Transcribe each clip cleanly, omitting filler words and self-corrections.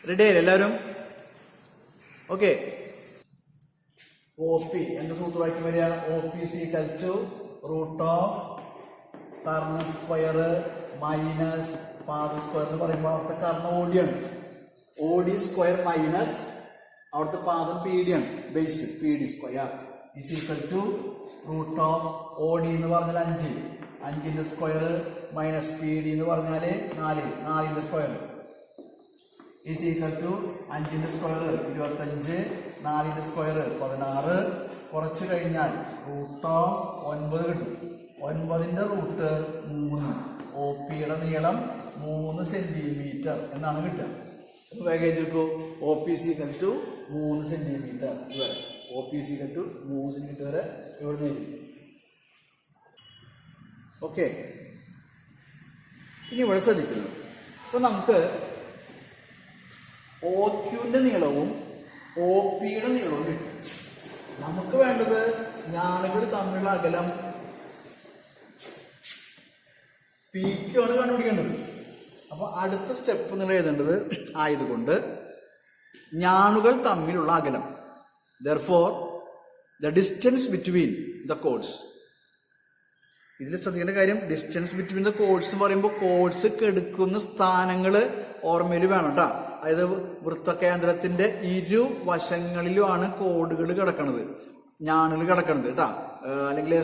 Ready ആയില്ലേ എല്ലാവരും? Okay. O P എന്ത് സൂത്രമാക്കി വരിക? O P C equal to root of കർണ സ്ക്വയർ മൈനസ് പാദ സ്ക്വയർ എന്ന് പറയുമ്പോൾ അവിടുത്തെ കർണ ഓടിയാണ്. ഒ ഡി സ്ക്വയർ മൈനസ് അവിടുത്തെ പാദം പി ഡി ആണ്. Base P D square is equal to root of O D എന്ന് പറഞ്ഞാൽ 5, 5ന്റെ സ്ക്വയർ മൈനസ് പി ഡി എന്ന് പറഞ്ഞാൽ 4, 4ന്റെ സ്ക്വയർ ഈസ് ഈക്വൽ ടു 5ന്റെ സ്ക്വയർ 25, 4ന്റെ സ്ക്വയർ 16. കുറച്ച് കഴിഞ്ഞാൽ റൂട്ട് ഓഫ് 9 കിട്ടും. 9ന്റെ റൂട്ട് 3. ഒ പിയുടെ നീളം 3 സെന്റിമീറ്റർ എന്നാണ് കിട്ടുക. വേഗം എഴുതിക്കോ. O P C equal to 3 centimetre വരെ. O P C equal to 3 centimetre വരെ ഇവിടെ എഴുതി. ഓക്കെ. ഇനി ഇവിടെ ശ്രദ്ധിക്കുന്നു. അപ്പൊ നമുക്ക് ഒ ക്യൂന്റെ നീളവും ഒ പിയുടെ നീളവും കിട്ടും. നമുക്ക് വേണ്ടത് ഞാനുകൾ തമ്മിലുള്ള അകലം പി ക്യു ആണ് കണ്ടുപിടിക്കേണ്ടത്. അപ്പൊ അടുത്ത സ്റ്റെപ്പ് നിങ്ങൾ എഴുതേണ്ടത് ആയതുകൊണ്ട് ഞാനുകൾ തമ്മിലുള്ള അകലം, therefore the distance between the chords. ഇതിൽ ശ്രദ്ധിക്കേണ്ട കാര്യം ഡിസ്റ്റൻസ് ബിറ്റ്വീൻ ദ കോഡ്സ് എന്ന് പറയുമ്പോൾ കോഡ്സ് കെടുക്കുന്ന സ്ഥാനങ്ങൾ ഓർമ്മയിൽ വേണം കേട്ടോ. അതായത് വൃത്തകേന്ദ്രത്തിന്റെ ഇരുവശങ്ങളിലുമാണ് കോഡുകൾ കിടക്കുന്നത്, ഞാണുകൾ കിടക്കുന്നത് കേട്ടോ. അല്ലെങ്കിൽ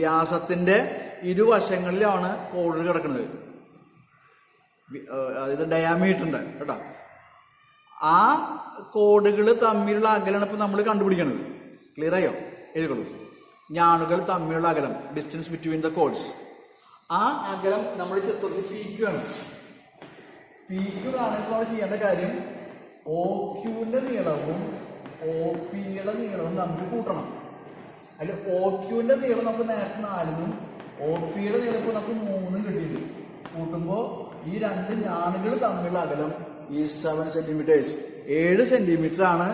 വ്യാസത്തിന്റെ ഇരുവശങ്ങളിലാണ് കോഡുകൾ കിടക്കുന്നത്. അതായത് ഡയാമീറ്ററിന്റെ കേട്ടോ. ആ കോഡുകൾ തമ്മിലുള്ള അകലാണ് ഇപ്പൊ നമ്മൾ കണ്ടുപിടിക്കുന്നത്. ക്ലിയർ ആയോ? എഴുതുള്ളൂ. ഞാണുകൾ തമ്മിലുള്ള അകലം, ഡിസ്റ്റൻസ് ബിറ്റ്വീൻ ദ കോഡ്സ്. ആ അകലം നമ്മൾ ചിത്രത്തിൽ പി ക്യു ആണ്. പി ക്യു കാണുമ്പോൾ ചെയ്യേണ്ട കാര്യം ഒ ക്യൂന്റെ നീളവും ഒ പിയുടെ നീളവും നമുക്ക് കൂട്ടണം. അതിൽ ഒ ക്യൂന്റെ നീളം നമുക്ക് നേരത്തെ 4 ഒ പിയുടെ നീളം ഇപ്പോൾ നമുക്ക് 3 കിട്ടിയിട്ടുണ്ട്. കൂട്ടുമ്പോൾ ഈ 2 ഞാണുകൾ തമ്മിലുള്ള അകലം ഈ 7 സെന്റിമീറ്റേഴ്സ്, 7 സെന്റിമീറ്റർ ആണ്.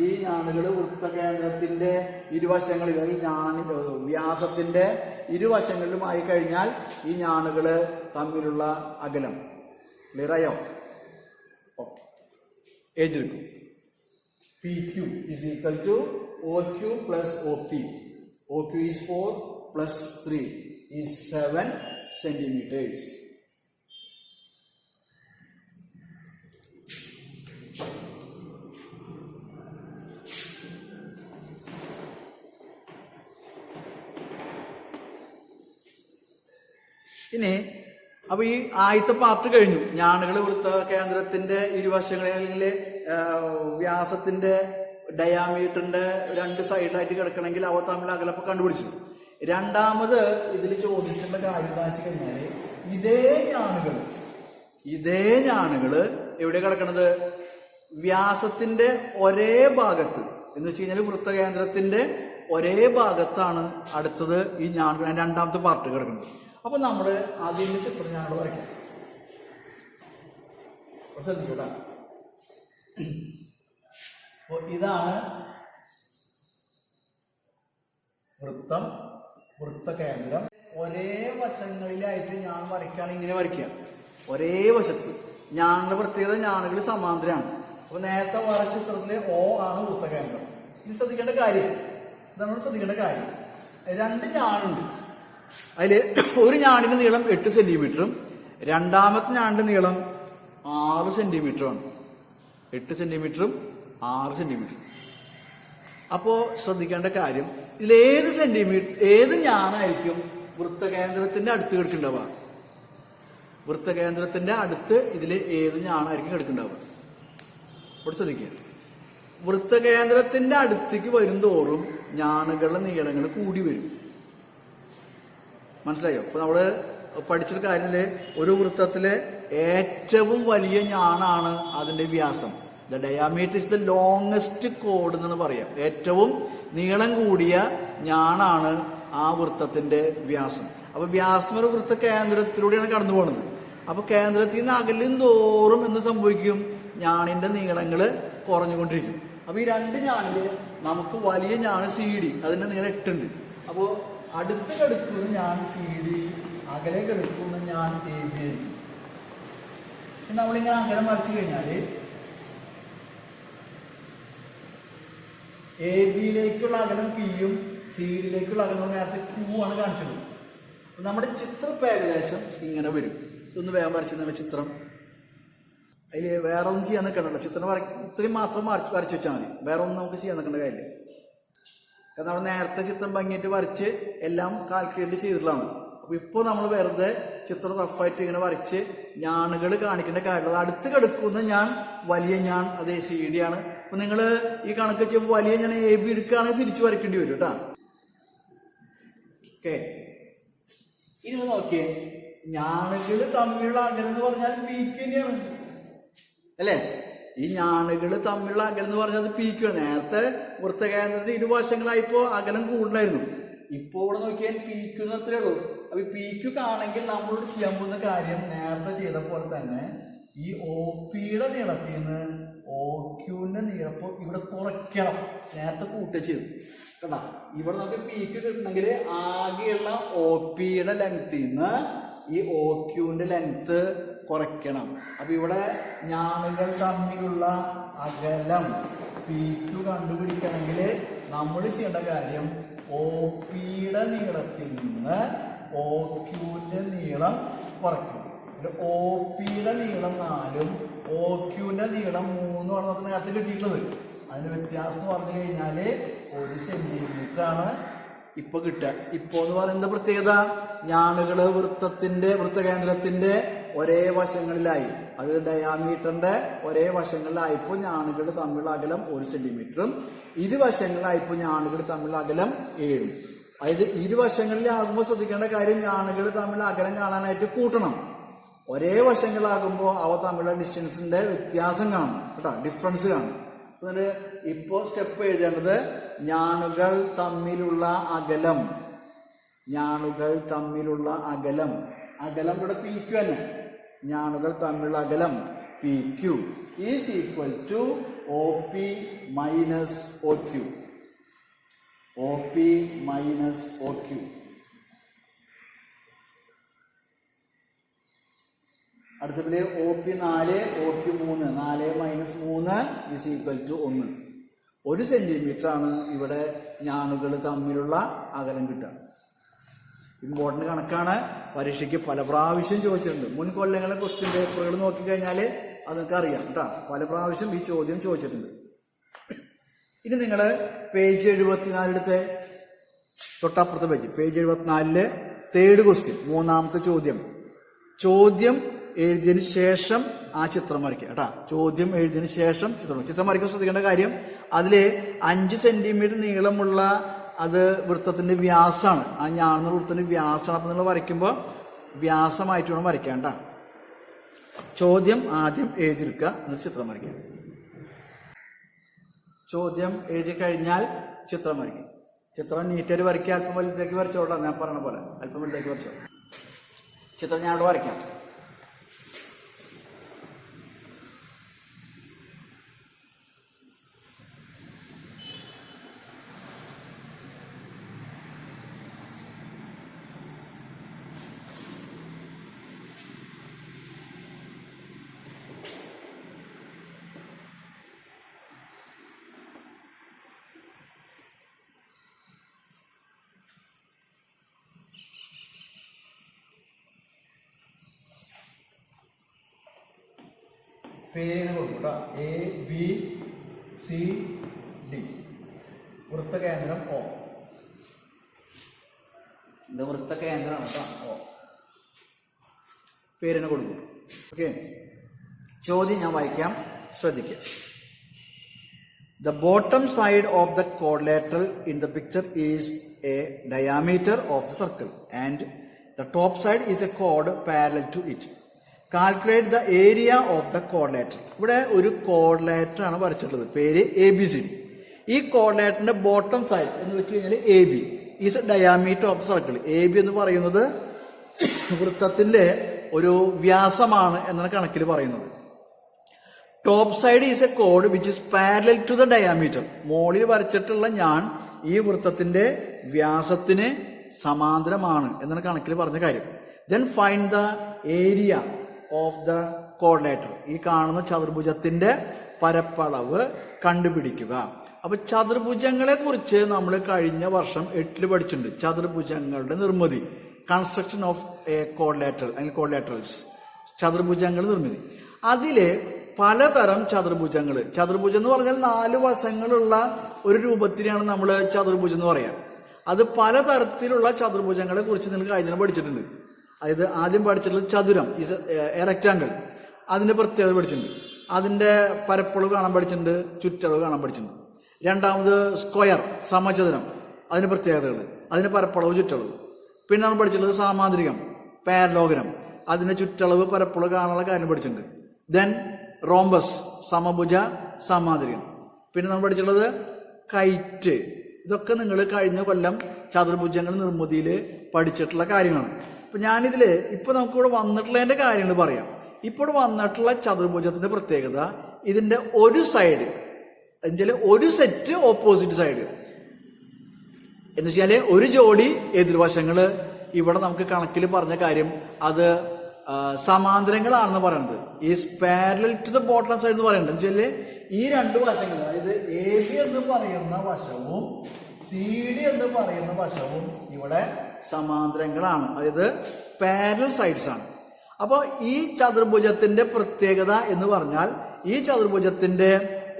ഈ ഞാണുകൾ വൃത്തകേന്ദ്രത്തിന്റെ ഇരുവശങ്ങളിൽ, ഈ വ്യാസത്തിന്റെ ഇരുവശങ്ങളിലും ആയി കഴിഞ്ഞാൽ ഈ ഞാണുകള് തമ്മിലുള്ള അകലം. ക്ലിയർ ആയോ? ഓക്കെ. എഴുതിയിരിക്കും. P Q is equal to O Q plus O P. O Q is 4 plus 3 is 7 centimetres. ഇനി അപ്പൊ ഈ ആദ്യത്തെ പാർട്ട് കഴിഞ്ഞു. ഞാണുകൾ വൃത്ത കേന്ദ്രത്തിന്റെ ഇരുവശങ്ങളിൽ അല്ലെങ്കിൽ വ്യാസത്തിന്റെ ഡയാമീറ്ററിന്റെ 2 സൈഡിലായിട്ട് കിടക്കണമെങ്കിൽ അവ തമ്മിൽ അകലപ്പ് കണ്ടുപിടിച്ചു. രണ്ടാമത് ഇതിൽ ചോദിച്ചിട്ടുള്ള കാര്യം എന്താ വെച്ച് കഴിഞ്ഞാല് ഇതേ ഞാണുകള് എവിടെ കിടക്കണത്? വ്യാസത്തിന്റെ ഒരേ ഭാഗത്ത് എന്ന് വെച്ച് കഴിഞ്ഞാൽ വൃത്തകേന്ദ്രത്തിന്റെ ഒരേ ഭാഗത്താണ് അടുത്തത് ഈ ഞാണുകൾ രണ്ടാമത്തെ പാർട്ട് കിടക്കുന്നത്. അപ്പൊ നമ്മള് അതിന്റെ ചിത്രം ഞങ്ങൾ വരയ്ക്കാം. ശ്രദ്ധിക്കൂട്ടാ. അപ്പൊ ഇതാണ് വൃത്തം, വൃത്തകേന്ദ്രം. ഒരേ വശങ്ങളിലായിട്ട് ഞാൻ വരയ്ക്കുകയാണ്. ഇങ്ങനെ വരയ്ക്കുക ഒരേ വശത്ത്. ഞാനുടെ പ്രത്യേകത ഞാനുകൾ സമാന്തരമാണ്. അപ്പൊ നേരത്തെ വരച്ച ചിത്രത്തിലെ O ആണ് വൃത്തകേന്ദ്രം. ഇത് ശ്രദ്ധിക്കേണ്ട കാര്യം, നമ്മൾ ശ്രദ്ധിക്കേണ്ട കാര്യം, 2 ഞാനുണ്ട്. അതിൽ ഒരു ഞാണിന്റെ നീളം 8 സെന്റിമീറ്ററും രണ്ടാമത്തെ ഞാണിന്റെ നീളം 6 സെന്റിമീറ്ററുമാണ്. 8 സെന്റിമീറ്ററും 6 സെന്റിമീറ്ററും. അപ്പോ ശ്രദ്ധിക്കേണ്ട കാര്യം, ഏത് ഞാനായിരിക്കും വൃത്തകേന്ദ്രത്തിന്റെ അടുത്ത് കിടക്കുന്നുണ്ടാവുക? വൃത്തകേന്ദ്രത്തിന്റെ അടുത്ത് ഇതിൽ ഏത് ഞാനായിരിക്കും കിടക്കുന്നുണ്ടാവുക? ഇവിടെ ശ്രദ്ധിക്കുക. വൃത്തകേന്ദ്രത്തിന്റെ അടുത്തേക്ക് വരുംതോറും ഞാണുകളുടെ നീളങ്ങൾ കൂടി വരും. മനസ്സിലായോ? ഇപ്പൊ നമ്മള് പഠിച്ചൊരു കാര്യത്തില് ഒരു വൃത്തത്തിലെ ഏറ്റവും വലിയ ഞാണാണ് അതിന്റെ വ്യാസം. The diameter is the longest code എന്ന് പറയാം. ഏറ്റവും നീളം കൂടിയ ഞാണാണ് ആ വൃത്തത്തിന്റെ വ്യാസം. അപ്പൊ വ്യാസം ഒരു വൃത്ത കേന്ദ്രത്തിലൂടെയാണ് കടന്നു പോകുന്നത്. അപ്പൊ കേന്ദ്രത്തിൽ നിന്ന് അകലും തോറും എന്ത് സംഭവിക്കും? ഞാണിന്റെ നീളങ്ങള് കുറഞ്ഞുകൊണ്ടിരിക്കും. അപ്പൊ ഈ 2 ഞാണില് നമുക്ക് വലിയ ഞാണ് CD, അതിന്റെ നീളം 8 ഉണ്ട്. അപ്പോ അടുത്ത് കിടക്കുന്ന ഞാൻ CD, അകലെ കിടക്കുന്ന ഞാൻ AB. നമ്മളിങ്ങനെ അകലം വരച്ചു കഴിഞ്ഞാല് എ ബിയിലേക്കുള്ള അകലം പിയും സി ഡിയിലേക്കുള്ള അകലം നേരത്തെ ക്യൂ ആണ് കാണിച്ചത്. നമ്മുടെ ചിത്രം ഇപ്പം ഏകദേശം ഇങ്ങനെ വരും. ഇതൊന്ന് വേഗം വരച്ചിരുന്ന ചിത്രം. അതിൽ വേറെ ഒന്നും ചെയ്യാൻ നിൽക്കണ്ടല്ലോ, ചിത്രം ഇത്രയും മാത്രം വരച്ച് വെച്ചാൽ മതി, വേറെ ഒന്നും നമുക്ക് ചെയ്യാൻ നിൽക്കേണ്ട കാര്യമില്ല. കാരണം നമ്മൾ നേരത്തെ ചിത്രം ഭംഗിയായിട്ട് വരച്ച് എല്ലാം കാൽക്കുലേറ്റ് ചെയ്തിട്ടുള്ളതാണ്. അപ്പോൾ ഇപ്പോൾ നമ്മൾ വെറുതെ ചിത്രം റഫായിട്ട് ഇങ്ങനെ വരച്ച് ഞാണുകൾ കാണിക്കേണ്ട കാര്യമുള്ളത്. അടുത്ത് കിടക്കുന്ന ഞാൻ വലിയ ഞാൻ അതേ സി ഡി ആണ്. അപ്പോൾ നിങ്ങൾ ഈ കണക്ക് വെച്ചപ്പോൾ വലിയ ഞാൻ എ ബി എടുക്കുകയാണെങ്കിൽ തിരിച്ചു വരയ്ക്കേണ്ടി വരും കേട്ടോ. ഓക്കെ, ഇനി നോക്കിയേ, ഞാണുകൾ തമ്മിലുള്ള അകലം എന്ന് പറഞ്ഞാൽ പീക്ക് തന്നെയാണ് അല്ലേ? ഈ ഞാണുകൾ തമ്മിലുള്ള അകലം എന്ന് പറഞ്ഞാൽ അത് പീക്കാണ്. നേരത്തെ വൃത്തകേന്ദ്രത്തിന്റെ ഇരുവശങ്ങളായിപ്പോ അകലം കൂടുതലായിരുന്നു. ഇപ്പോൾ ഇവിടെ നോക്കിയാൽ പീക്ക് അത്രേ ഉള്ളൂ. അപ്പൊ ഈ പീക്ക് കാണെങ്കിൽ നമ്മളോട് ചെയ്യാൻ പോകുന്ന കാര്യം നേരത്തെ ചെയ്ത പോലെ തന്നെ ഈ ഒ പിയുടെ നീളത്തിൽ നിന്ന് ഒ ക്യൂവിന്റെ നീളപ്പോ ഇവിടെ കുറയ്ക്കണം. നേരത്തെ കൂട്ടി ചെയ്തു കേട്ടോ. ഇവിടെ നമുക്ക് പീക്ക് കിട്ടണമെങ്കിൽ ആകെയുള്ള ഒ പിയുടെ ലെങ്ത്തിൽ നിന്ന് ഈ ഒ ക്യൂവിന്റെ ലെങ്ത് കുറയ്ക്കണം. അപ്പൊ ഇവിടെ ഞാണുകൾ തമ്മിലുള്ള അകലം പി ക്യു കണ്ടുപിടിക്കണമെങ്കിൽ നമ്മൾ ചെയ്യേണ്ട കാര്യം ഒ പിയുടെ നീളത്തിൽ നിന്ന് ഒ ക്യൂവിന്റെ നീളം കുറയ്ക്കും. ഒ പിയുടെ നീളം 4ഉം ഒ ക്യൂവിന്റെ നീളം 3ഉമാണ് നമുക്ക് നേരത്തെ കിട്ടിയിട്ടുള്ളത്. അതിന് വ്യത്യാസം എന്ന് പറഞ്ഞു കഴിഞ്ഞാല് 1 സെന്റിമീറ്റർ ആണ് ഇപ്പൊ കിട്ടുക. ഇപ്പോ എന്ന് പറയുന്ന പ്രത്യേകത, ഞാണുകള് വൃത്തകേന്ദ്രത്തിന്റെ ഒരേ വശങ്ങളിലായി, അത് ഡയാമീറ്ററിന്റെ ഒരേ വശങ്ങളിലായപ്പോൾ ഞാണുകൾ തമ്മിലുള്ള അകലം 1 സെന്റിമീറ്ററും ഇരുവശങ്ങളിലായപ്പോൾ ഞാണുകൾ തമ്മിലുള്ള അകലം 7. അതായത് ഇരുവശങ്ങളിലാകുമ്പോൾ ശ്രദ്ധിക്കേണ്ട കാര്യം, ഞാണുകൾ തമ്മിലുള്ള അകലം കാണാനായിട്ട് കൂട്ടണം. ഒരേ വശങ്ങളാകുമ്പോൾ അവ തമ്മിലുള്ള ഡിസ്റ്റൻസിന്റെ വ്യത്യാസം കാണും കേട്ടോ, ഡിഫറൻസ് കാണും. ഇപ്പോ സ്റ്റെപ്പ് എഴുതേണ്ടത് ഞാണുകൾ തമ്മിലുള്ള അകലം. ഞാണുകൾ തമ്മിലുള്ള അകലം, അകലം ഇവിടെ പി ക്യു തന്നെ. ഞാണുകൾ തമ്മിലുള്ള അകലം P Q is equal to O P minus O Q. O P minus O Q. അടുത്തതിൽ O P 4, O P 3. 4 minus 3 is equal to 1. 1 centimetre ആണ് ഇവിടെ ഞാണുകൾ തമ്മിലുള്ള അകലം കിട്ടുക. ഇമ്പോർട്ടൻ്റ് കണക്കാണ്, പരീക്ഷയ്ക്ക് പല പ്രാവശ്യം ചോദിച്ചിട്ടുണ്ട്. മുൻ കൊല്ലങ്ങളെ ക്വസ്റ്റ്യൻ പേപ്പറുകൾ നോക്കിക്കഴിഞ്ഞാൽ അത് നിങ്ങൾക്ക് അറിയാം കേട്ടോ, പല പ്രാവശ്യം ഈ ചോദ്യം ചോദിച്ചിട്ടുണ്ട്. ഇനി നിങ്ങൾ പേജ് 74 എടുത്ത് തൊട്ടപ്പുറത്തെ പേജ് 74 തേർഡ് ക്വസ്റ്റ്യൻ, 3ാമത്തെ ചോദ്യം. ചോദ്യം എഴുതിയതിന് ശേഷം ആ ചിത്രം വരയ്ക്കുക കേട്ടോ. ചോദ്യം എഴുതിയതിന് ശേഷം ചിത്രം വരയ്ക്കാൻ ശ്രദ്ധിക്കേണ്ട കാര്യം, അതിൽ 5 സെന്റിമീറ്റർ നീളമുള്ള അത് വൃത്തത്തിന്റെ വ്യാസമാണ്. ആ ഞാണുന്ന വൃത്തത്തിന്റെ വ്യാസമാണ്. അപ്പൊ നിങ്ങൾ വരയ്ക്കുമ്പോൾ വ്യാസമായിട്ട് വേണം വരയ്ക്കേണ്ട. ചോദ്യം ആദ്യം എഴുതിയെടുക്കുക, എന്നിട്ട് ചിത്രം വരയ്ക്കുക. ചോദ്യം എഴുതി കഴിഞ്ഞാൽ ചിത്രം വരയ്ക്കും. ചിത്രം നീറ്റായിട്ട് വരയ്ക്കുക. അല്പം വലുതേക്ക് വരച്ചോളാം, ഞാൻ പറഞ്ഞ പോലെ അല്പം വലുതേക്ക് വരച്ചോ. ചിത്രം ഞാൻ അവിടെ വരയ്ക്കാം. പേര് കൊടുക്കൂട്ടോ, എ ബി സി ഡി. വൃത്തകേന്ദ്രം ഒ. ഇത് വൃത്തകേന്ദ്രമാണ് കേട്ടോ, ഒ. പേരിന് കൊടുക്കും. ഓക്കെ, ചോദ്യം ഞാൻ വായിക്കാം, ശ്രദ്ധിക്കുക. The bottom side of the quadrilateral in the picture is a diameter of the circle and the top side is a chord parallel to it. Calculate the area of the quadrilateral. ഇവിടെ ഒരു quadrilateral ആണ് വരച്ചിട്ടുള്ളത്, പേര് ABCD. ഈ quadrilateralന്റെ bottom side എന്ന് വെച്ച് കഴിഞ്ഞാൽ AB is a diameter of the circle. AB എന്ന് പറയുന്നത് വൃത്തത്തിന്റെ ഒരു വ്യാസമാണ് എന്നാണ് കണക്കിൽ പറയുന്നത്. ടോപ്പ് സൈഡ് ഈസ് എ കോഡ് which is parallel to the diameter. മോളിൽ വരച്ചിട്ടുള്ള ഞാൻ ഈ വൃത്തത്തിന്റെ വ്യാസത്തിന് സമാന്തരമാണ് എന്നാണ് കണക്കിൽ പറഞ്ഞ കാര്യം. Then find the area of the coordinator. ഈ കാണുന്ന ചതുർഭുജത്തിന്റെ പരപ്പളവ് കണ്ടുപിടിക്കുക. അപ്പൊ ചതുർഭുജങ്ങളെ കുറിച്ച് നമ്മൾ കഴിഞ്ഞ വർഷം 8 പഠിച്ചിട്ടുണ്ട്. ചതുർഭുജങ്ങളുടെ നിർമ്മിതി, കൺസ്ട്രക്ഷൻ ഓഫ് എ കോഡ്ലാറ്ററൽ അല്ലെങ്കിൽ കോഡ്ലാറ്ററൽസ്, ചതുർഭുജങ്ങൾ നിർമ്മിതി. അതില് പലതരം ചതുർഭുജങ്ങൾ, ചതുർഭുജം എന്ന് പറഞ്ഞാൽ 4 വശങ്ങളുള്ള ഒരു രൂപത്തിനെയാണ് നമ്മൾ ചതുർഭുജം എന്ന് പറയാം. അത് പലതരത്തിലുള്ള ചതുർഭുജങ്ങളെ കുറിച്ച് നിങ്ങൾ കഴിഞ്ഞ പഠിച്ചിട്ടുണ്ട്. അതായത് ആദ്യം പഠിച്ചിട്ടുള്ളത് ചതുരം, റെക്റ്റാങ്കിൾ, അതിന്റെ പ്രത്യേകത പഠിച്ചിട്ടുണ്ട്. അതിന്റെ പരപ്പളവ് കാണാൻ പഠിച്ചിട്ടുണ്ട്, ചുറ്റളവ് കാണാൻ പഠിച്ചിട്ടുണ്ട്. രണ്ടാമത് സ്ക്വയർ, സമചതുരം, അതിന് പ്രത്യേകതകൾ, അതിന് പരപ്പളവ്, ചുറ്റളവ്. പിന്നെ നമ്മൾ പഠിച്ചിട്ടുള്ളത് സാമാന്തരികം, പാരലോഗ്രാം, അതിന്റെ ചുറ്റളവ്, പരപ്പളവ് കാണാനുള്ള കാര്യം പഠിച്ചിട്ടുണ്ട്. ദെൻ റോംബസ്, സമഭുജ, സമാന്തരികം. പിന്നെ നമ്മൾ പഠിച്ചിട്ടുള്ളത് കൈറ്റ്. ഇതൊക്കെ നിങ്ങൾ കഴിഞ്ഞ കൊല്ലം ചതുർഭുജങ്ങൾ നിർമ്മിതിയിൽ പഠിച്ചിട്ടുള്ള കാര്യങ്ങളാണ്. അപ്പൊ ഞാനിതില് ഇപ്പൊ നമുക്കിവിടെ വന്നിട്ടുള്ളതിന്റെ കാര്യങ്ങൾ പറയാം. ഇപ്പോൾ വന്നിട്ടുള്ള ചതുർഭുജത്തിന്റെ പ്രത്യേകത, ഇതിന്റെ ഒരു സൈഡ് എന്നുവെച്ചാല് ഒരു സെറ്റ് ഓപ്പോസിറ്റ് സൈഡ് എന്ന് വെച്ചാല് ഒരു ജോഡി എതിർവശങ്ങള്. ഇവിടെ നമുക്ക് കണക്കിൽ പറഞ്ഞ കാര്യം അത് സമാന്തരങ്ങളാണെന്ന് പറയുന്നത്. Is parallel to the bottom side എന്ന് പറയുന്നത് വെച്ചാല് ഈ 2 വശങ്ങൾ, അതായത് എ ബി എന്ന് പറയുന്ന വശവും സി ഡി എന്ന് പറയുന്ന വശവും ഇവിടെ സമാന്തരങ്ങളാണ്, അതായത് പാരലൽ സൈഡ്സ് ആണ്. അപ്പൊ ഈ ചതുർഭുജത്തിന്റെ പ്രത്യേകത എന്ന് പറഞ്ഞാൽ, ഈ ചതുർഭുജത്തിന്റെ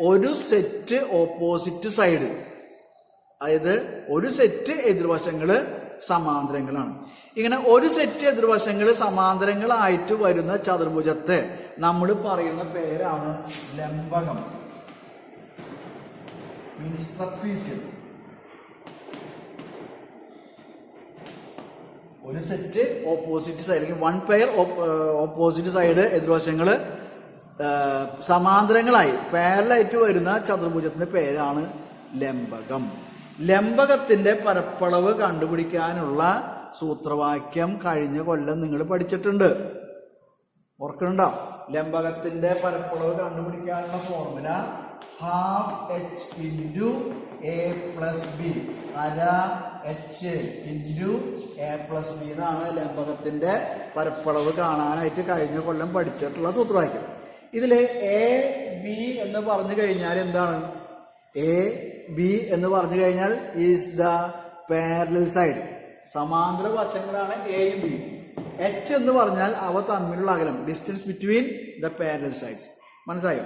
ഒരു സെറ്റ് ഓപ്പോസിറ്റ് സൈഡ്, അതായത് ഒരു സെറ്റ് എതിർവശങ്ങള് സമാന്തരങ്ങളാണ്. ഇങ്ങനെ ഒരു സെറ്റ് എതിർവശങ്ങൾ സമാന്തരങ്ങളായിട്ട് വരുന്ന ചതുർഭുജത്തെ നമ്മൾ പറയുന്ന പേരാണ് ലംബകം, മീൻസ് ട്രപ്പീസിയം. ഒരു സെറ്റ് ഓപ്പോസിറ്റ് സൈഡ്, അല്ലെങ്കിൽ 1 പെയർ ഓപ്പോസിറ്റ് സൈഡ് എതിർവശങ്ങള് സമാന്തരങ്ങളായി പാരലായിട്ട് വരുന്ന ചതുർഭുജത്തിന്റെ പേരാണ് ലംബകം. ലംബകത്തിന്റെ പരപ്പളവ് കണ്ടുപിടിക്കാനുള്ള സൂത്രവാക്യം കഴിഞ്ഞ കൊല്ലം നിങ്ങൾ പഠിച്ചിട്ടുണ്ട്, ഓർക്കുന്നുണ്ടോ? ലംബകത്തിന്റെ പരപ്പളവ് കണ്ടുപിടിക്കാനുള്ള formula half h into a plus B, അര h into a plus B എന്നാണ് ലംബകത്തിന്റെ പരപ്പളവ് കാണാനായിട്ട് കഴിഞ്ഞ കൊല്ലം പഠിച്ചിട്ടുള്ള സൂത്രവാക്യം. ഇതില് എ ബി എന്ന് പറഞ്ഞു കഴിഞ്ഞാൽ എന്താണ്? എ ബി എന്ന് പറഞ്ഞു കഴിഞ്ഞാൽ ഈസ് ദ പാരലൽ സൈഡ്, സമാന്തര വശങ്ങളാണ് എയും ബി. എച്ച് എന്ന് പറഞ്ഞാൽ അവ തമ്മിലുള്ള അകലം, distance between the parallel sides. മനസ്സിലായോ?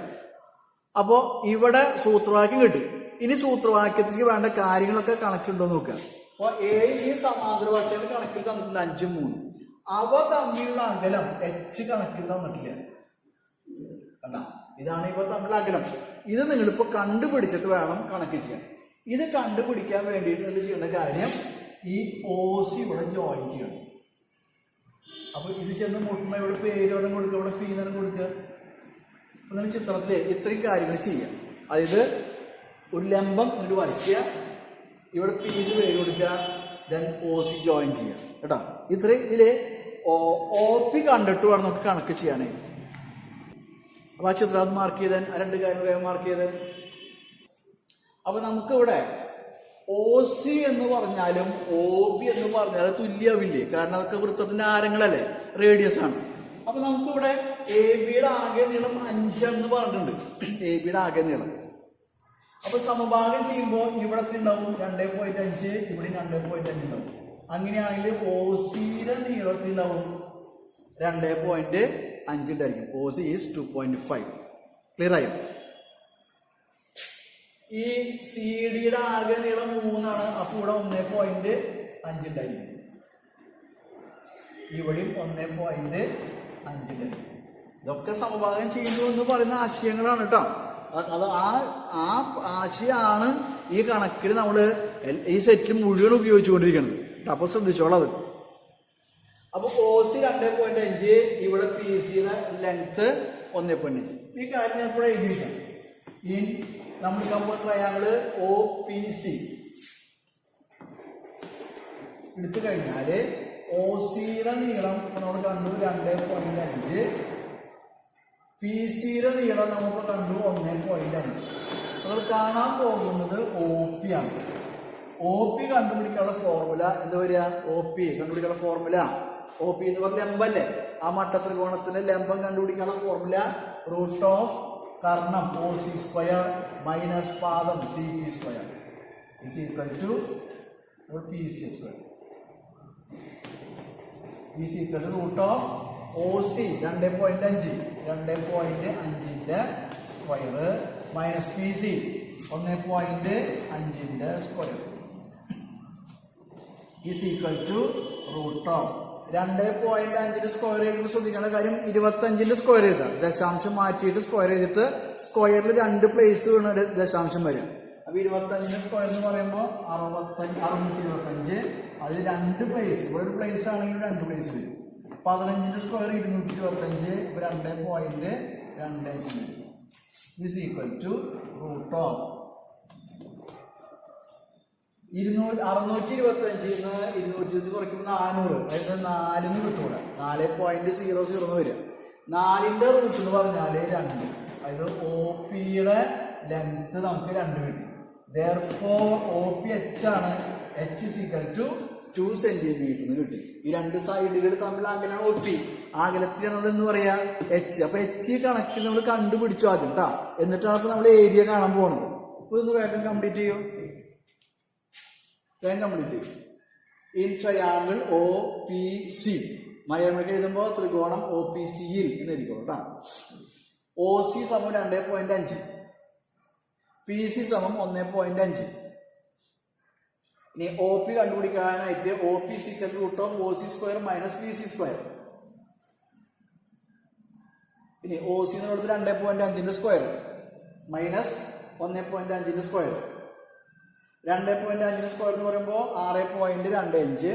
അപ്പോ ഇവിടെ സൂത്രവാക്യം കിട്ടി. ഇനി സൂത്രവാക്യത്തിലേക്ക് വേണ്ട കാര്യങ്ങളൊക്കെ കണക്കുണ്ടോ നോക്കുക. അപ്പൊ എ ഈ സമാന്തര വശങ്ങൾ കണക്കിൽ തന്നിട്ടുണ്ട് 5, 3. അവ തമ്മിലുള്ള അകലം എച്ച് കണക്കിൽ തന്നിട്ടില്ല. കണ്ടാ, ഇതാണ് ഇവ തമ്മിലുള്ള അകലം. ഇത് നിങ്ങളിപ്പോ കണ്ടുപിടിച്ചിട്ട് വേണം കണക്ക് ചെയ്യാൻ. ഇത് കണ്ടുപിടിക്കാൻ വേണ്ടിയിട്ട് നിങ്ങൾ ചെയ്യേണ്ട കാര്യം, ഈ OC ഇവിടെ ജോയിൻ ചെയ്യണം. അപ്പൊ ഇത് ചെന്ന് മുട്ടുമ്പോ ഇവിടെ പേരോടെ കൊടുക്കുക, ഇവിടെ പീനം കൊടുക്കുക. നിങ്ങൾ ചിത്രത്തില് ഇത്രയും കാര്യങ്ങൾ ചെയ്യാം. അതായത് ഒരു ലംബം ഇങ്ങോട്ട് വരയ്ക്കുക, ഇവിടെ പീന് പേര് കൊടുക്കുക, ദെൻ OC ജോയിൻ ചെയ്യാം കേട്ടോ. ഇത്രയും ഇതില് OP കണ്ടിട്ട് വേണം നമുക്ക് കണക്ക് ചെയ്യാനേ. അപ്പൊ ആ ചിത്രം മാർക്ക് ചെയ്ത് 2 കാര്യങ്ങൾ മാർക്ക് ചെയ്ത്. അപ്പൊ നമുക്കിവിടെ OC എന്ന് പറഞ്ഞാലും OB എന്ന് പറഞ്ഞാലും തുല്യാവില്ലേ? കാരണം അതൊക്കെ വൃത്തത്തിന്റെ ആരങ്ങളല്ലേ, റേഡിയസ് ആണ്. അപ്പൊ നമുക്കിവിടെ AB-യുടെ ആകെ നീളം 5 എന്ന് പറഞ്ഞിട്ടുണ്ട്, AB-യുടെ ആകെ നീളം. അപ്പൊ സമഭാഗം ചെയ്യുമ്പോൾ ഇവിടെ ഉണ്ടാവും 2.5, ഇവിടെ 2.5 ഉണ്ടാവും. അങ്ങനെയാണെങ്കിൽ OC-യുടെ നീളത്തിലുണ്ടാവും 2.5 ഉണ്ടായിരിക്കും. OC is 2.5. ക്ലിയർ ആയോ? ഈ CD-യുടെ ആകെ നീളം 3 ആണ്. അപ്പൊ ഇവിടെ 1.5 ഉണ്ടായിരിക്കും, ഇവിടെയും 1.5 ഉണ്ടായിരിക്കും. ഇതൊക്കെ സമഭാഗം ചെയ്യുന്നു എന്ന് പറയുന്ന ആശയങ്ങളാണ് കേട്ടോ. അത് ആ ആശയമാണ് ഈ കണക്കിൽ നമ്മൾ ഈ സെറ്റ് മുഴുവൻ ഉപയോഗിച്ചുകൊണ്ടിരിക്കുന്നത്. അപ്പൊ ശ്രദ്ധിച്ചോളാം അത്. അപ്പൊ OC 2.5, ഇവിടെ PC-യുടെ ലെങ്ത് 1.5. ഈ കാര്യം ഞാൻ ഇവിടെ എഴുതിയിരിക്കാം. ഈ നമ്മൾ കമ്പ ട്രയാങ്കിള് OPC എടുത്തു കഴിഞ്ഞാല് OC-യുടെ നീളം നമ്മൾ കണ്ടു 2.5, PC-യുടെ നീളം നമ്മളിപ്പോ കണ്ടു 1.5. നമ്മൾ കാണാൻ പോകുന്നത് OP ആണ്. OP കണ്ടുപിടിക്കാനുള്ള ഫോർമുല എന്താ വരിക? OP കണ്ടുപിടിക്കാനുള്ള ഫോർമുല, OP എന്ന് പറഞ്ഞ ലംബല്ലേ, ആ മട്ടത്രികോണത്തിന്റെ ലംബം കണ്ടുപിടിക്കാനുള്ള formula √OP Karnam OC² minus പാദം CP² is equal to PC². Is equal to root of OC 2.5 2.5ന്റെ സ്ക്വയർ മൈനസ് PC 1.5ന്റെ square is equal to root of 2.5ന്റെ സ്ക്വയർ ചെയ്യുമ്പോൾ ശ്രദ്ധിക്കേണ്ട കാര്യം 25ന്റെ സ്ക്വയർ എഴുതാം. ദശാംശം മാറ്റിയിട്ട് സ്ക്വയർ ചെയ്തിട്ട് സ്ക്വയറിൽ 2 പ്ലേസ് വീണ് ദശാംശം വരും. അപ്പൊ 25ന്റെ സ്ക്വയർ എന്ന് പറയുമ്പോൾ 625. അതിൽ 2 പ്ലേസ്, ഇവിടെ ഒരു പ്ലേസ് ആണെങ്കിൽ 2 പ്ലേസ് വരും. 15ന്റെ square 225. 2.25 is equal to root of 625 220 കുറയ്ക്കുമ്പോൾ 400. അതായത് 4ന് കിട്ടൂടെ 4.00 വരിക. 4ന്റെ റൂട്ട് എന്ന് പറഞ്ഞാൽ 2. അതായത് OPയുടെ ലെങ്ത് നമുക്ക് 2 കിട്ടും. Therefore OPH ആണ്. H is equal to 2 centimetre എന്ന് കിട്ടി. ഈ 2 സൈഡുകൾ തമ്മിൽ അകലാണ് OP. അകലത്തിന് നമ്മൾ എന്ന് പറയാ H. അപ്പൊ H കണക്കിൽ നമ്മൾ കണ്ടുപിടിച്ചു ആദ്യം കേട്ടാ. എന്നിട്ടാണ് ഇപ്പൊ നമ്മൾ ഏരിയ കാണാൻ പോകുന്നത്. അപ്പൊ ഇതൊന്ന് വേഗം കംപ്ലീറ്റ് ചെയ്യൂ. ഇൻ ട്രയാങ്കിൾ OPC മലയാളത്തിൽ എഴുതുമ്പോൾ ത്രികോണം OPC യിൽ എന്നിരിക്കും കേട്ടോ. OC സമം 2.5, PC സമം 1.5. ഇനി OP കണ്ടുപിടിക്കാനായിട്ട് OP = root of OC² minus PC². ഇനി OC എന്ന് കൊടുത്ത് 2.5ന്റെ സ്ക്വയർ മൈനസ് 1.5ന്റെ സ്ക്വയർ. 2.5ന്റെ സ്ക്വയർ എന്ന് പറയുമ്പോൾ 6.25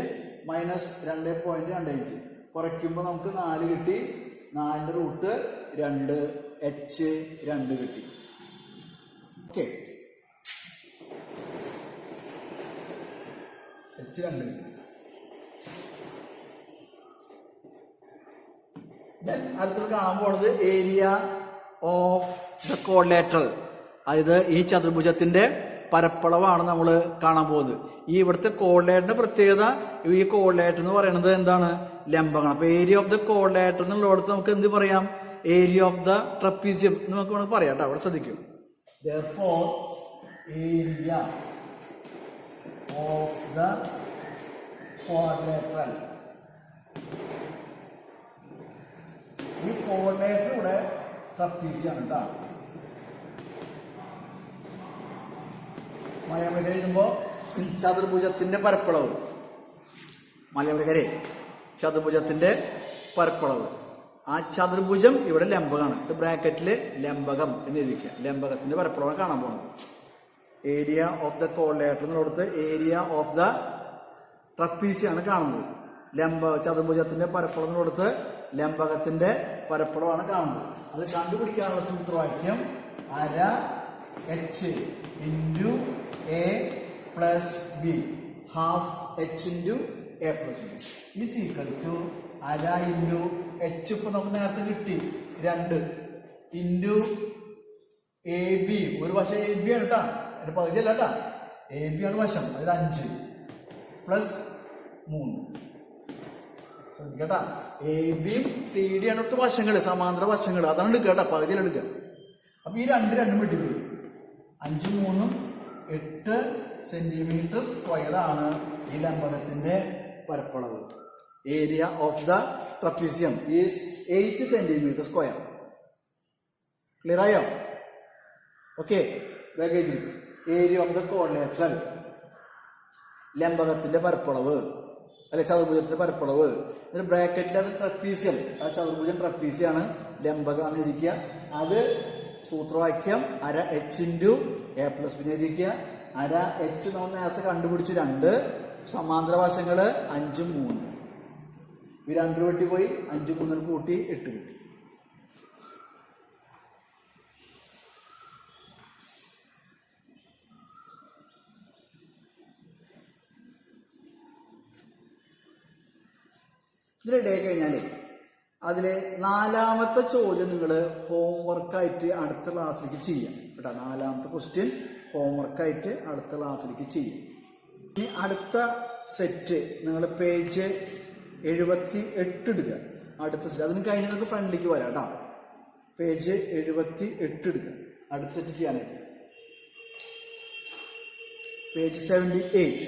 മൈനസ് 2.25 കുറയ്ക്കുമ്പോൾ നമുക്ക് 4 കിട്ടി. 4ന്റെ റൂട്ട് 2, H 2 കിട്ടി. ഓക്കെ, H 2 കിട്ടി. അടുത്തത് കാണാൻ പോണത് ഏരിയ ഓഫ് ദ കോർഡിലേറ്റർ. അതായത് ഈ ചതുർഭുജത്തിന്റെ പരപ്പളവാണ് നമ്മൾ കാണാൻ പോകുന്നത്. ഈ ഇവിടുത്തെ കോർഡിലേറ്ററിന്റെ പ്രത്യേകത, ഈ കോർഡിലേറ്റർ എന്ന് പറയുന്നത് എന്താണ്? ലംബമാണ്. അപ്പൊ ഏരിയ ഓഫ് ദ കോർഡിലേറ്റർ എന്നുള്ളടത്ത് നമുക്ക് എന്ത് പറയാം? ഏരിയ ഓഫ് ദ ട്രപ്പീസിയം നമുക്ക് വേണമെങ്കിൽ പറയാം കേട്ടോ. അവിടെ ശ്രദ്ധിക്കും. Therefore area of the quadrilateral. ഈ കോർഡിലേറ്റർ ഇവിടെ ട്രപ്പീസിയാണ് കേട്ടോ. മലയാളം എഴുതുമ്പോൾ ചതുർഭുജത്തിന്റെ പരപ്പളവ്, മലയാളക്കരെ ചതുർഭുജത്തിന്റെ പരപ്പളവ്. ആ ചതുർഭുജം ഇവിടെ ലംബകമാണ്. ബ്രാക്കറ്റില് ലംബകം എന്ന് എഴുതിക്കുക. ലംബകത്തിന്റെ പരപ്പളവാണ് കാണാൻ പോകുന്നത്. ഏരിയ ഓഫ് ദ കോർഡിലേറ്റർ എന്നുള്ളടത്ത് ഏരിയ ഓഫ് ദ ട്രപ്പീസിയാണ് കാണുന്നത്. ചതുർഭുജത്തിന്റെ പരപ്പളവ് എന്നുള്ളടത്ത് ലംബകത്തിന്റെ പരപ്പളവാണ് കാണുന്നത്. അത് കണ്ടുപിടിക്കാനുള്ള സൂത്രവാക്യം അര H into A plus B half H into A plus B is equal to അര ഇൻറ്റു H. ഇപ്പൊ നമുക്ക് നേരത്തെ കിട്ടി 2 ഇൻറ്റു AB. ഒരു വശം AB ആണ് കേട്ടാ, അതിന്റെ പകുതി അല്ല കേട്ടാ. AB ആണ് വശം, അതായത് 5 പ്ലസ് 3 കേട്ടാ. AB CD ആണ് ഇവിടുത്തെ വശങ്ങള്, സമാന്തര വശങ്ങള്. അതാണ് എടുക്കുക കേട്ടാ, പകുതിയിൽ എടുക്കുക. അപ്പൊ ഈ 2 വെട്ടിപ്പോയി. 5 3 8 സെന്റിമീറ്റർ സ്ക്വയർ ആണ് ഈ ലംബകത്തിന്റെ പരപ്പളവ്. Area of the trapezium is 8 centimetre square. Clear ആയോ? Okay, area of the quadrilateral ലംബകത്തിന്റെ പരപ്പളവ് അല്ലെ ചതുർഭുജത്തിന്റെ പരപ്പളവ്. ഒരു ബ്രാക്കറ്റിൽ അത് ട്രപ്പീസിയം, ആ ചതുർഭുജം ട്രപ്പീസിയാണ്, ലംബകമാണ് ഇരിക്കുക. അത് സൂത്രവാക്യം അര H into A plus B എഴുതിക്കുക. അര H നമ്മൾ നേരത്തെ കണ്ടുപിടിച്ചു 2, സമാന്തര വശങ്ങള് 5 3. ഈ 2 വെട്ടിപ്പോയി, 5 3 കൂട്ടി 8 കിട്ടി. ഇതിൽ ഡേ കഴിഞ്ഞാലേ അതിലെ 4ാമത്തെ ചോദ്യം നിങ്ങൾ ഹോംവർക്കായിട്ട് അടുത്ത ക്ലാസ്സിലേക്ക് ചെയ്യാം കേട്ടോ. 4ാമത്തെ ക്വസ്റ്റ്യൻ ഹോംവർക്കായിട്ട് അടുത്ത ക്ലാസ്സിലേക്ക് ചെയ്യും. ഇനി അടുത്ത സെറ്റ് നിങ്ങൾ പേജ് 78 എടുക്കുക. അടുത്ത സെറ്റ് അതിന് കഴിഞ്ഞ് നിങ്ങൾക്ക് ഫ്രണ്ടിലേക്ക് വരാം കേട്ടോ. പേജ് 78 എടുക്കുക. അടുത്ത സെറ്റ് ചെയ്യാനായിട്ട് പേജ് 78.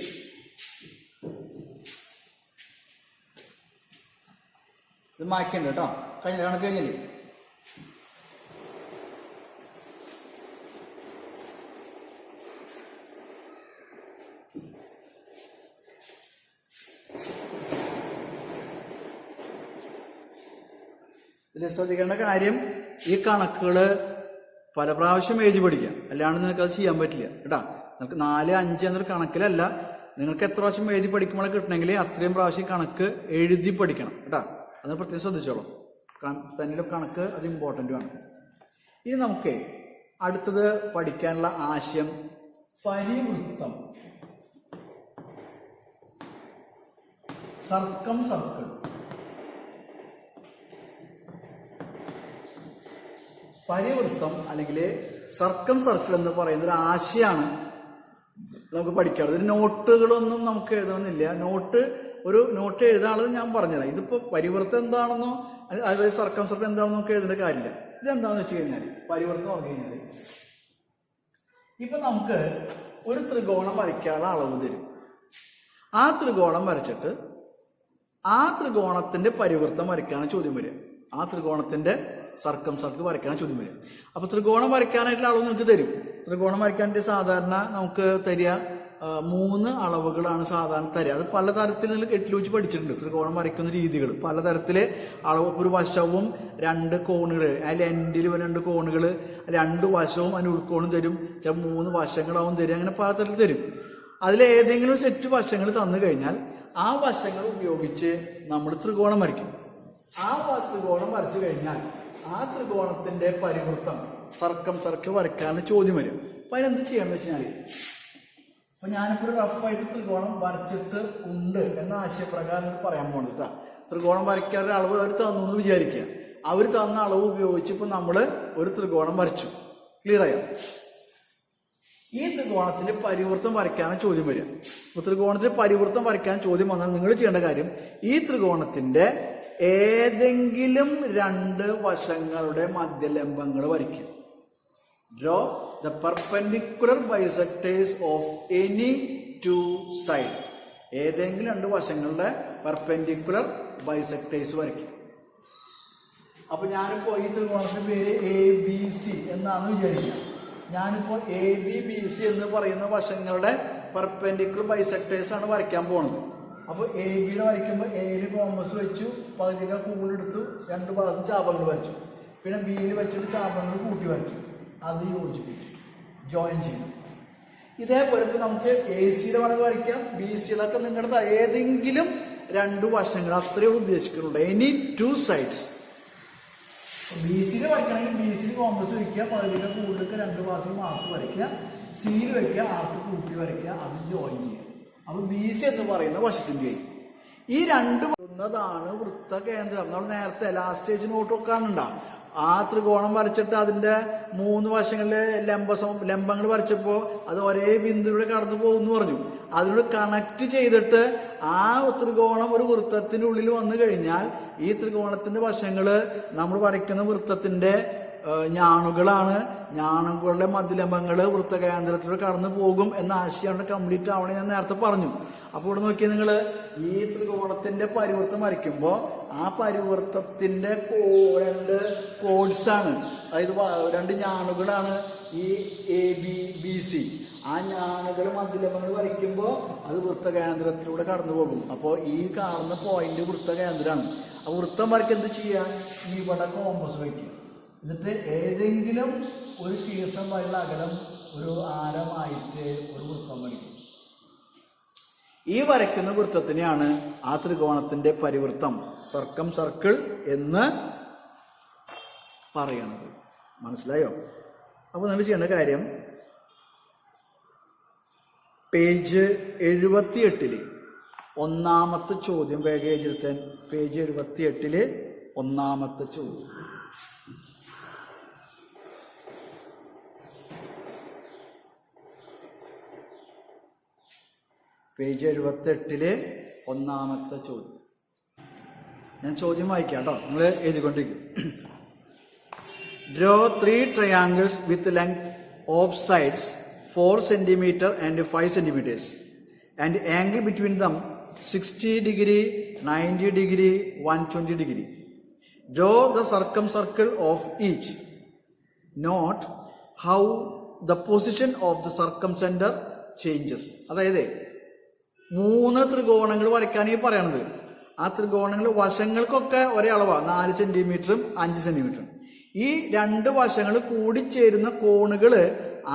ഇത് മായ്ക്കണ്ട കേട്ടോ. കഴിഞ്ഞില്ല, കണക്ക് കഴിഞ്ഞില്ലേ? ഇതിൽ ശ്രദ്ധിക്കേണ്ട കാര്യം, ഈ കണക്കുകൾ പല പ്രാവശ്യം എഴുതി പഠിക്കാം, അല്ലാണ്ട് നിങ്ങൾക്ക് അത് ചെയ്യാൻ പറ്റില്ല കേട്ടോ. നിങ്ങൾക്ക് 4, 5 എന്നൊരു കണക്കിലല്ല, നിങ്ങൾക്ക് എത്ര പ്രാവശ്യം എഴുതി പഠിക്കുമ്പോൾ കിട്ടണമെങ്കിൽ അത്രയും പ്രാവശ്യം കണക്ക് എഴുതി പഠിക്കണം കേട്ടോ. അത് പ്രത്യേകം ശ്രദ്ധിച്ചോളൂ. തന്നെ കണക്ക് അത് ഇമ്പോർട്ടൻ്റുമാണ്. ഇനി നമുക്ക് അടുത്തത് പഠിക്കാനുള്ള ആശയം പരിവൃത്തം, സർക്കം സർക്കിൾ. പരിവൃത്തം അല്ലെങ്കിൽ സർക്കം സർക്കിൾ എന്ന് പറയുന്ന ഒരു ആശയമാണ് നമുക്ക് പഠിക്കാനുള്ളത്. ഇതിന് നോട്ടുകളൊന്നും നമുക്ക് എഴുതണമെന്നില്ല. ഒരു നോട്ട് എഴുതാനുള്ളത് ഞാൻ പറഞ്ഞുതരാം. ഇതിപ്പോൾ പരിവൃത്തം എന്താണെന്നോ അതുപോലെ സർക്കം സർക്കിൾ എന്താണെന്നോ നമുക്ക് എഴുതേണ്ട കാര്യമില്ല. ഇതെന്താണെന്ന് വെച്ച് കഴിഞ്ഞാൽ പരിവൃത്തം പറഞ്ഞു കഴിഞ്ഞാൽ ഇപ്പൊ നമുക്ക് ഒരു ത്രികോണം വരയ്ക്കാനുള്ള അളവ് തരും. ആ ത്രികോണം വരച്ചിട്ട് ആ ത്രികോണത്തിന്റെ പരിവൃത്തം വരയ്ക്കാനാണ് ചോദ്യം വരിക. ആ ത്രികോണത്തിന്റെ സർക്കം സർക്കിൾ വരയ്ക്കാനാണ് ചോദ്യം വരിക. അപ്പൊ ത്രികോണം വരയ്ക്കാനായിട്ടുള്ള അളവ് നിങ്ങൾക്ക് തരും. ത്രികോണം വരയ്ക്കാനായിട്ട് സാധാരണ നമുക്ക് തരിക 3 അളവുകളാണ് സാധാരണ തരിക. അത് പലതരത്തിൽ നിങ്ങൾ എട്ടിൽ വെച്ച് പഠിച്ചിട്ടുണ്ട്. ത്രികോണം വരയ്ക്കുന്ന രീതികൾ പലതരത്തില് അളവ്. ഒരു വശവും 2 കോണുകൾ, അതിൽ എൻഡിൽ 2 കോണുകൾ, 2 വശവും അതിന് ഉൾക്കോണും തരും. 3 വശങ്ങളാവും തരും. അങ്ങനെ പലതരത്തിൽ തരും. അതിലേതെങ്കിലും സെറ്റ് വശങ്ങൾ തന്നു കഴിഞ്ഞാൽ ആ വശങ്ങൾ ഉപയോഗിച്ച് നമ്മൾ ത്രികോണം വരയ്ക്കും. ആ ത്രികോണം വരച്ചു കഴിഞ്ഞാൽ ആ ത്രികോണത്തിന്റെ പരിവൃത്തം സർക്കം സർക്കിൾ വരയ്ക്കാനുള്ള ചോദ്യം വരും. അപ്പൊ അതിനെന്ത് ചെയ്യാന്ന് വെച്ചാൽ, അപ്പൊ ഞാനിപ്പോൾ ഒരു റഫായിട്ട് ത്രികോണം വരച്ചിട്ട് ഉണ്ട് എന്ന ആശയപ്രകാരം പറയാൻ പോകുന്നത് കേട്ടോ. ത്രികോണം വരയ്ക്കാനുള്ള അളവ് അവർ തന്നു എന്ന് വിചാരിക്കുക. അവർ തന്ന അളവ് ഉപയോഗിച്ച് ഇപ്പൊ നമ്മൾ ഒരു ത്രികോണം വരച്ചു. ക്ലിയർ ആയോ? ഈ ത്രികോണത്തിന്റെ പരിവൃത്തം വരയ്ക്കാനാണ് ചോദ്യം വരിക. അപ്പൊ ത്രികോണത്തിന്റെ പരിവൃത്തം വരയ്ക്കാൻ ചോദ്യം വന്നാൽ നിങ്ങൾ ചെയ്യേണ്ട കാര്യം, ഈ ത്രികോണത്തിന്റെ ഏതെങ്കിലും 2 വശങ്ങളുടെ മധ്യലംബങ്ങൾ വരയ്ക്കുക. Draw the perpendicular bisectors of any 2 sides. ഏതെങ്കിലും 2 വശങ്ങളുടെ പെർപെൻഡിക്കുലർ ബൈസെക്ടേഴ്സ് വരയ്ക്കും. അപ്പൊ ഞാനിപ്പോ ഈ ത്രികോണത്തിന്റെ പേര് ABC എന്നാണ് വിചാരിക്കുക. ഞാനിപ്പോ ABBC എന്ന് പറയുന്ന വശങ്ങളുടെ പെർപെൻഡിക്കുലർ ബൈസെക്ടേഴ്സ് ആണ് വരയ്ക്കാൻ പോകുന്നത്. അപ്പൊ ABയിൽ വരയ്ക്കുമ്പോൾ Aയിൽ കോമ്പസ് വെച്ചു, പകുതികൾ കൂടുതലെടുത്തു, 2 ഭാഗത്തും ചാപങ്ങൾ വരച്ചു. പിന്നെ Bയിൽ വെച്ചിട്ട് ചാപങ്ങൾ കൂട്ടി വരച്ചു. അത് യോജിപ്പിച്ചു, ജോയിൻ ചെയ്തു. ഇതേപോലെ നമുക്ക് AC വരയ്ക്കാം, BCയിലൊക്കെ നിങ്ങളുടെ ഏതെങ്കിലും 2 വശങ്ങൾ അത്രയേ ഉദ്ദേശിക്കുന്നുള്ളൂ. Any 2 sides. BCയിൽ വരയ്ക്കണമെങ്കിൽ BCയിൽ കോമ്പസ് വയ്ക്കുക, പകുതികൾ കൂടുതൽ 2 ഭാഗത്തും ആർക്ക് വരയ്ക്കുക, Cയിൽ വയ്ക്കുക, ആർക്ക് കൂട്ടി വരയ്ക്കുക, അത് ജോയിൻ ചെയ്യുക. അപ്പൊ BC എന്ന് പറയുന്ന വശത്തിന്റെ ഈ 2 ാണ് വൃത്ത കേന്ദ്രം. നമ്മൾ നേരത്തെ ലാസ്റ്റ് സ്റ്റേജ് നോട്ടൊക്കെ കാണുന്നുണ്ടാവും. ആ ത്രികോണം വരച്ചിട്ട് അതിന്റെ 3 വശങ്ങളിലെ ലംബങ്ങൾ വരച്ചപ്പോൾ അത് ഒരേ ബിന്ദുവിലൂടെ കടന്നു പോകുന്നു പറഞ്ഞു. അതിനോട് കണക്ട് ചെയ്തിട്ട് ആ ത്രികോണം ഒരു വൃത്തത്തിന്റെ ഉള്ളിൽ വന്നു കഴിഞ്ഞാൽ ഈ ത്രികോണത്തിന്റെ വശങ്ങള് നമ്മൾ വരയ്ക്കുന്ന വൃത്തത്തിന്റെ ഞാണുകളാണ്. ഞാണുകളുടെ മധ്യലംബങ്ങള് വൃത്തകേന്ദ്രത്തിലൂടെ കടന്നു പോകും എന്ന ആശയമാണ് കംപ്ലീറ്റ് ആവണേ ഞാൻ നേരത്തെ പറഞ്ഞു. അപ്പോൾ ഇവിടെ നോക്കിയാൽ നിങ്ങൾ ഈ ത്രികോണത്തിന്റെ പരിവൃത്തം വരയ്ക്കുമ്പോൾ ആ പരിവൃത്തത്തിന്റെ 2 കോഡ്സാണ്, അതായത് 2 ഞാണുകളാണ് ഈ ABBC. ആ ഞാണുകൾ മധ്യലംബങ്ങൾ വരയ്ക്കുമ്പോൾ അത് വൃത്തകേന്ദ്രത്തിലൂടെ കടന്നു പോകും. അപ്പോൾ ഈ കാണുന്ന പോയിന്റ് വൃത്തകേന്ദ്രമാണ്. ആ വൃത്തം വരയ്ക്കുക എന്ത് ചെയ്യാൻ, ഇവിടെ കോമ്പസ് വയ്ക്കുക. എന്നിട്ട് ഏതെങ്കിലും ഒരു ശീർഷം വരെയുള്ള അകലം ഒരു ആരമായിട്ട് ഒരു വൃത്തം വരയ്ക്കും. ഈ വരയ്ക്കുന്ന വൃത്തത്തിനെയാണ് ആ ത്രികോണത്തിന്റെ പരിവൃത്തം, സർക്കം സർക്കിൾ എന്ന് പറയണത്. മനസ്സിലായോ? അപ്പോൾ നിങ്ങൾ ചെയ്യേണ്ട കാര്യം, പേജ് 78 ഒന്നാമത്തെ ചോദ്യം വേഗം എഴുതിയെടുത്താൻ. പേജ് 78 ഒന്നാമത്തെ ചോദ്യം. പേജ് 78 ഒന്നാമത്തെ ചോദ്യം. ഞാൻ ചോദ്യം വായിക്കാം കേട്ടോ, നിങ്ങൾ എഴുതിക്കൊണ്ടിരിക്കും. Draw 3 triangles with length of sides 4 centimeter and 5 centimeters and angle between them 60 degree, 90 degree, 120 degree. Draw the circumcircle of each. Note how the position of the circumcenter changes. അതായത് 3 ത്രികോണങ്ങൾ വരയ്ക്കാൻ ഈ പറയണത്. ആ ത്രികോണങ്ങൾ വശങ്ങൾക്കൊക്കെ ഒരേ അളവാണ്, 4 സെന്റിമീറ്ററും 5 സെന്റിമീറ്ററും. ഈ 2 വശങ്ങൾ കൂടിച്ചേരുന്ന കോണുകള്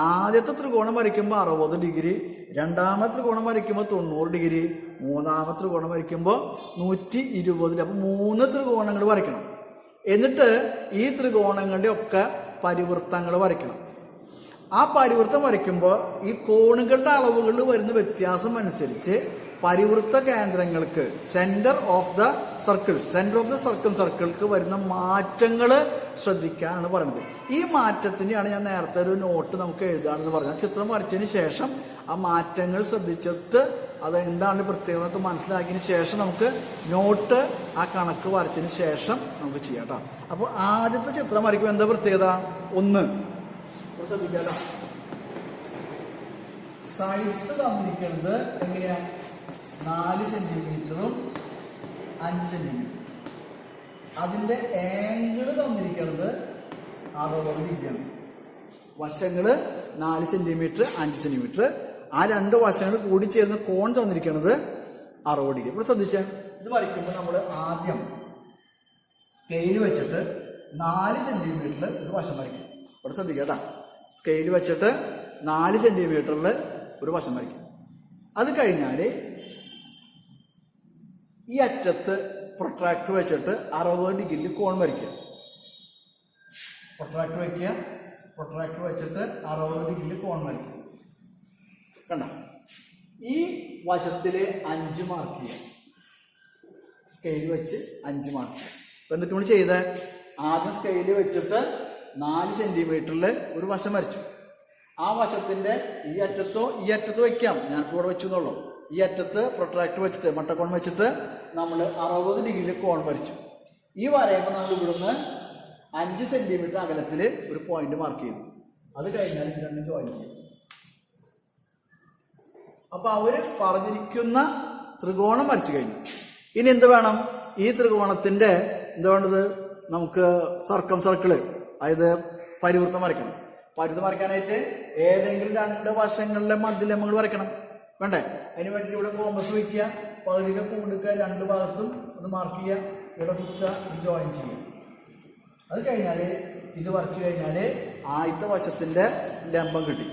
ആദ്യത്തെ ത്രികോണം വരയ്ക്കുമ്പോൾ 60 ഡിഗ്രി, രണ്ടാമത്തെ ത്രികോണം വരയ്ക്കുമ്പോൾ 90 ഡിഗ്രി, മൂന്നാമത്തെ ത്രികോണം വരയ്ക്കുമ്പോൾ 120. അപ്പൊ 3 ത്രികോണങ്ങൾ വരയ്ക്കണം. എന്നിട്ട് ഈ ത്രികോണങ്ങളുടെ ഒക്കെ പരിവൃത്തങ്ങൾ വരയ്ക്കണം. ആ പരിവൃത്തം വരയ്ക്കുമ്പോൾ ഈ കോണുകളുടെ അളവുകളിൽ വരുന്ന വ്യത്യാസം അനുസരിച്ച് പരിവൃത്ത കേന്ദ്രങ്ങൾക്ക് സെന്റർ ഓഫ് ദ സർക്കിൾക്ക് വരുന്ന മാറ്റങ്ങൾ ശ്രദ്ധിക്കാനാണ് പറയുന്നത്. ഈ മാറ്റത്തിനെയാണ് ഞാൻ നേരത്തെ ഒരു നോട്ട് നമുക്ക് എഴുതാണെന്ന് പറഞ്ഞത്. ചിത്രം വരച്ചതിന് ശേഷം ആ മാറ്റങ്ങൾ ശ്രദ്ധിച്ചിട്ട് അതെന്താണ് പ്രത്യേകത മനസ്സിലാക്കിയതിന് ശേഷം നമുക്ക് നോട്ട് ആ കണക്ക് വരച്ചതിന് ശേഷം നമുക്ക് ചെയ്യാം കേട്ടോ. അപ്പോൾ ആദ്യത്തെ ചിത്രം വരയ്ക്കുമ്പോൾ എന്താ പ്രത്യേകത? 1 ശ്രദ്ധിക്കാം. സൈഡ്സ് തന്നിരിക്കുന്നത് എങ്ങനെയാ? 4 സെന്റിമീറ്ററും 5 സെന്റിമീറ്റർ. അതിന്റെ ആംഗിൾ തന്നിരിക്കുന്നത് 60 ഡിഗ്രിയാണ്. വശങ്ങള് 4 സെന്റിമീറ്റർ 5 സെന്റിമീറ്റർ. ആ 2 വശങ്ങൾ കൂടി ചേർന്ന് കോൺ തന്നിരിക്കുന്നത് 60 ഡിഗ്രി. ഇപ്പോൾ ശ്രദ്ധിച്ചാൽ ഇത് വരയ്ക്കുമ്പോൾ നമ്മൾ ആദ്യം സ്കെയിൽ വെച്ചിട്ട് 4 സെന്റിമീറ്ററിൽ ഒരു വശം വരയ്ക്കും. ഇവിടെ ശ്രദ്ധിക്കാം കേട്ടോ. സ്കെയിൽ വെച്ചിട്ട് 4 സെന്റിമീറ്ററിൽ ഒരു വശം വരയ്ക്കും. അത് കഴിഞ്ഞാൽ ഈ അറ്റത്ത് പ്രൊട്രാക്ടർ വെച്ചിട്ട് 60 ഡിഗ്രിയിൽ കോൺ വരയ്ക്കുക. പ്രൊട്രാക്ടർ വയ്ക്കുക, പ്രൊട്രാക്ടർ വെച്ചിട്ട് 60 ഡിഗ്രിയിൽ കോൺ വരയ്ക്കുക. കണ്ട, ഈ വശത്തില് 5 മാർക്ക് ചെയ്യുക. സ്കെയിൽ വെച്ച് 5 മാർക്ക് ചെയ്യുക. ഇപ്പൊ എന്തൊക്കെ നമ്മൾ ചെയ്തത്? ആദ്യം സ്കെയിൽ വെച്ചിട്ട് 4 സെന്റിമീറ്ററിൽ ഒരു വശം വരച്ചു. ആ വശത്തിന്റെ ഈ അറ്റത്തോ വയ്ക്കാം, ഞാനിപ്പോൾ ഇവിടെ വെച്ചു എന്നുള്ളൂ. ഈ അറ്റത്ത് പ്രൊട്രാക്ടർ വെച്ചിട്ട് മട്ടക്കോൺ വെച്ചിട്ട് നമ്മൾ 60 ഡിഗ്രിയിൽ കോൺ വരച്ചു. ഈ വരയുമ്പോൾ നമ്മൾ ഇവിടുന്ന് 5 സെന്റിമീറ്റർ അകലത്തിൽ ഒരു പോയിന്റ് മാർക്ക് ചെയ്തു. അത് കഴിഞ്ഞാൽ ഇത് രണ്ടും ജോയിൻ ചെയ്യും. അപ്പൊ അവര് പറഞ്ഞിരിക്കുന്ന ത്രികോണം വരച്ചു കഴിഞ്ഞു. ഇനി എന്ത് വേണം? ഈ ത്രികോണത്തിന്റെ എന്താ വേണ്ടത്? നമുക്ക് സർക്കിള്, അതായത് പരിവൃത്തം വരയ്ക്കണം. പരിവൃത്തം വരയ്ക്കാനായിട്ട് ഏതെങ്കിലും 2 വശങ്ങളിലെ മധ്യലംബങ്ങൾ വരയ്ക്കണം. വേണ്ടേ? അതിന് വേണ്ടിയിട്ട് ഇവിടെ കോമ്പസ് വയ്ക്കുക, പകുതികൾ കൊടുക്കുക, 2 ഭാഗത്തും അത് മാർക്ക് ചെയ്യുക, ഇവിടെ കുത്തുക, ഇത് ജോയിൻ ചെയ്യുക. അത് കഴിഞ്ഞാൽ ഇത് വരച്ചു കഴിഞ്ഞാൽ ആദ്യത്തെ വശത്തിന്റെ ലംബം കിട്ടി.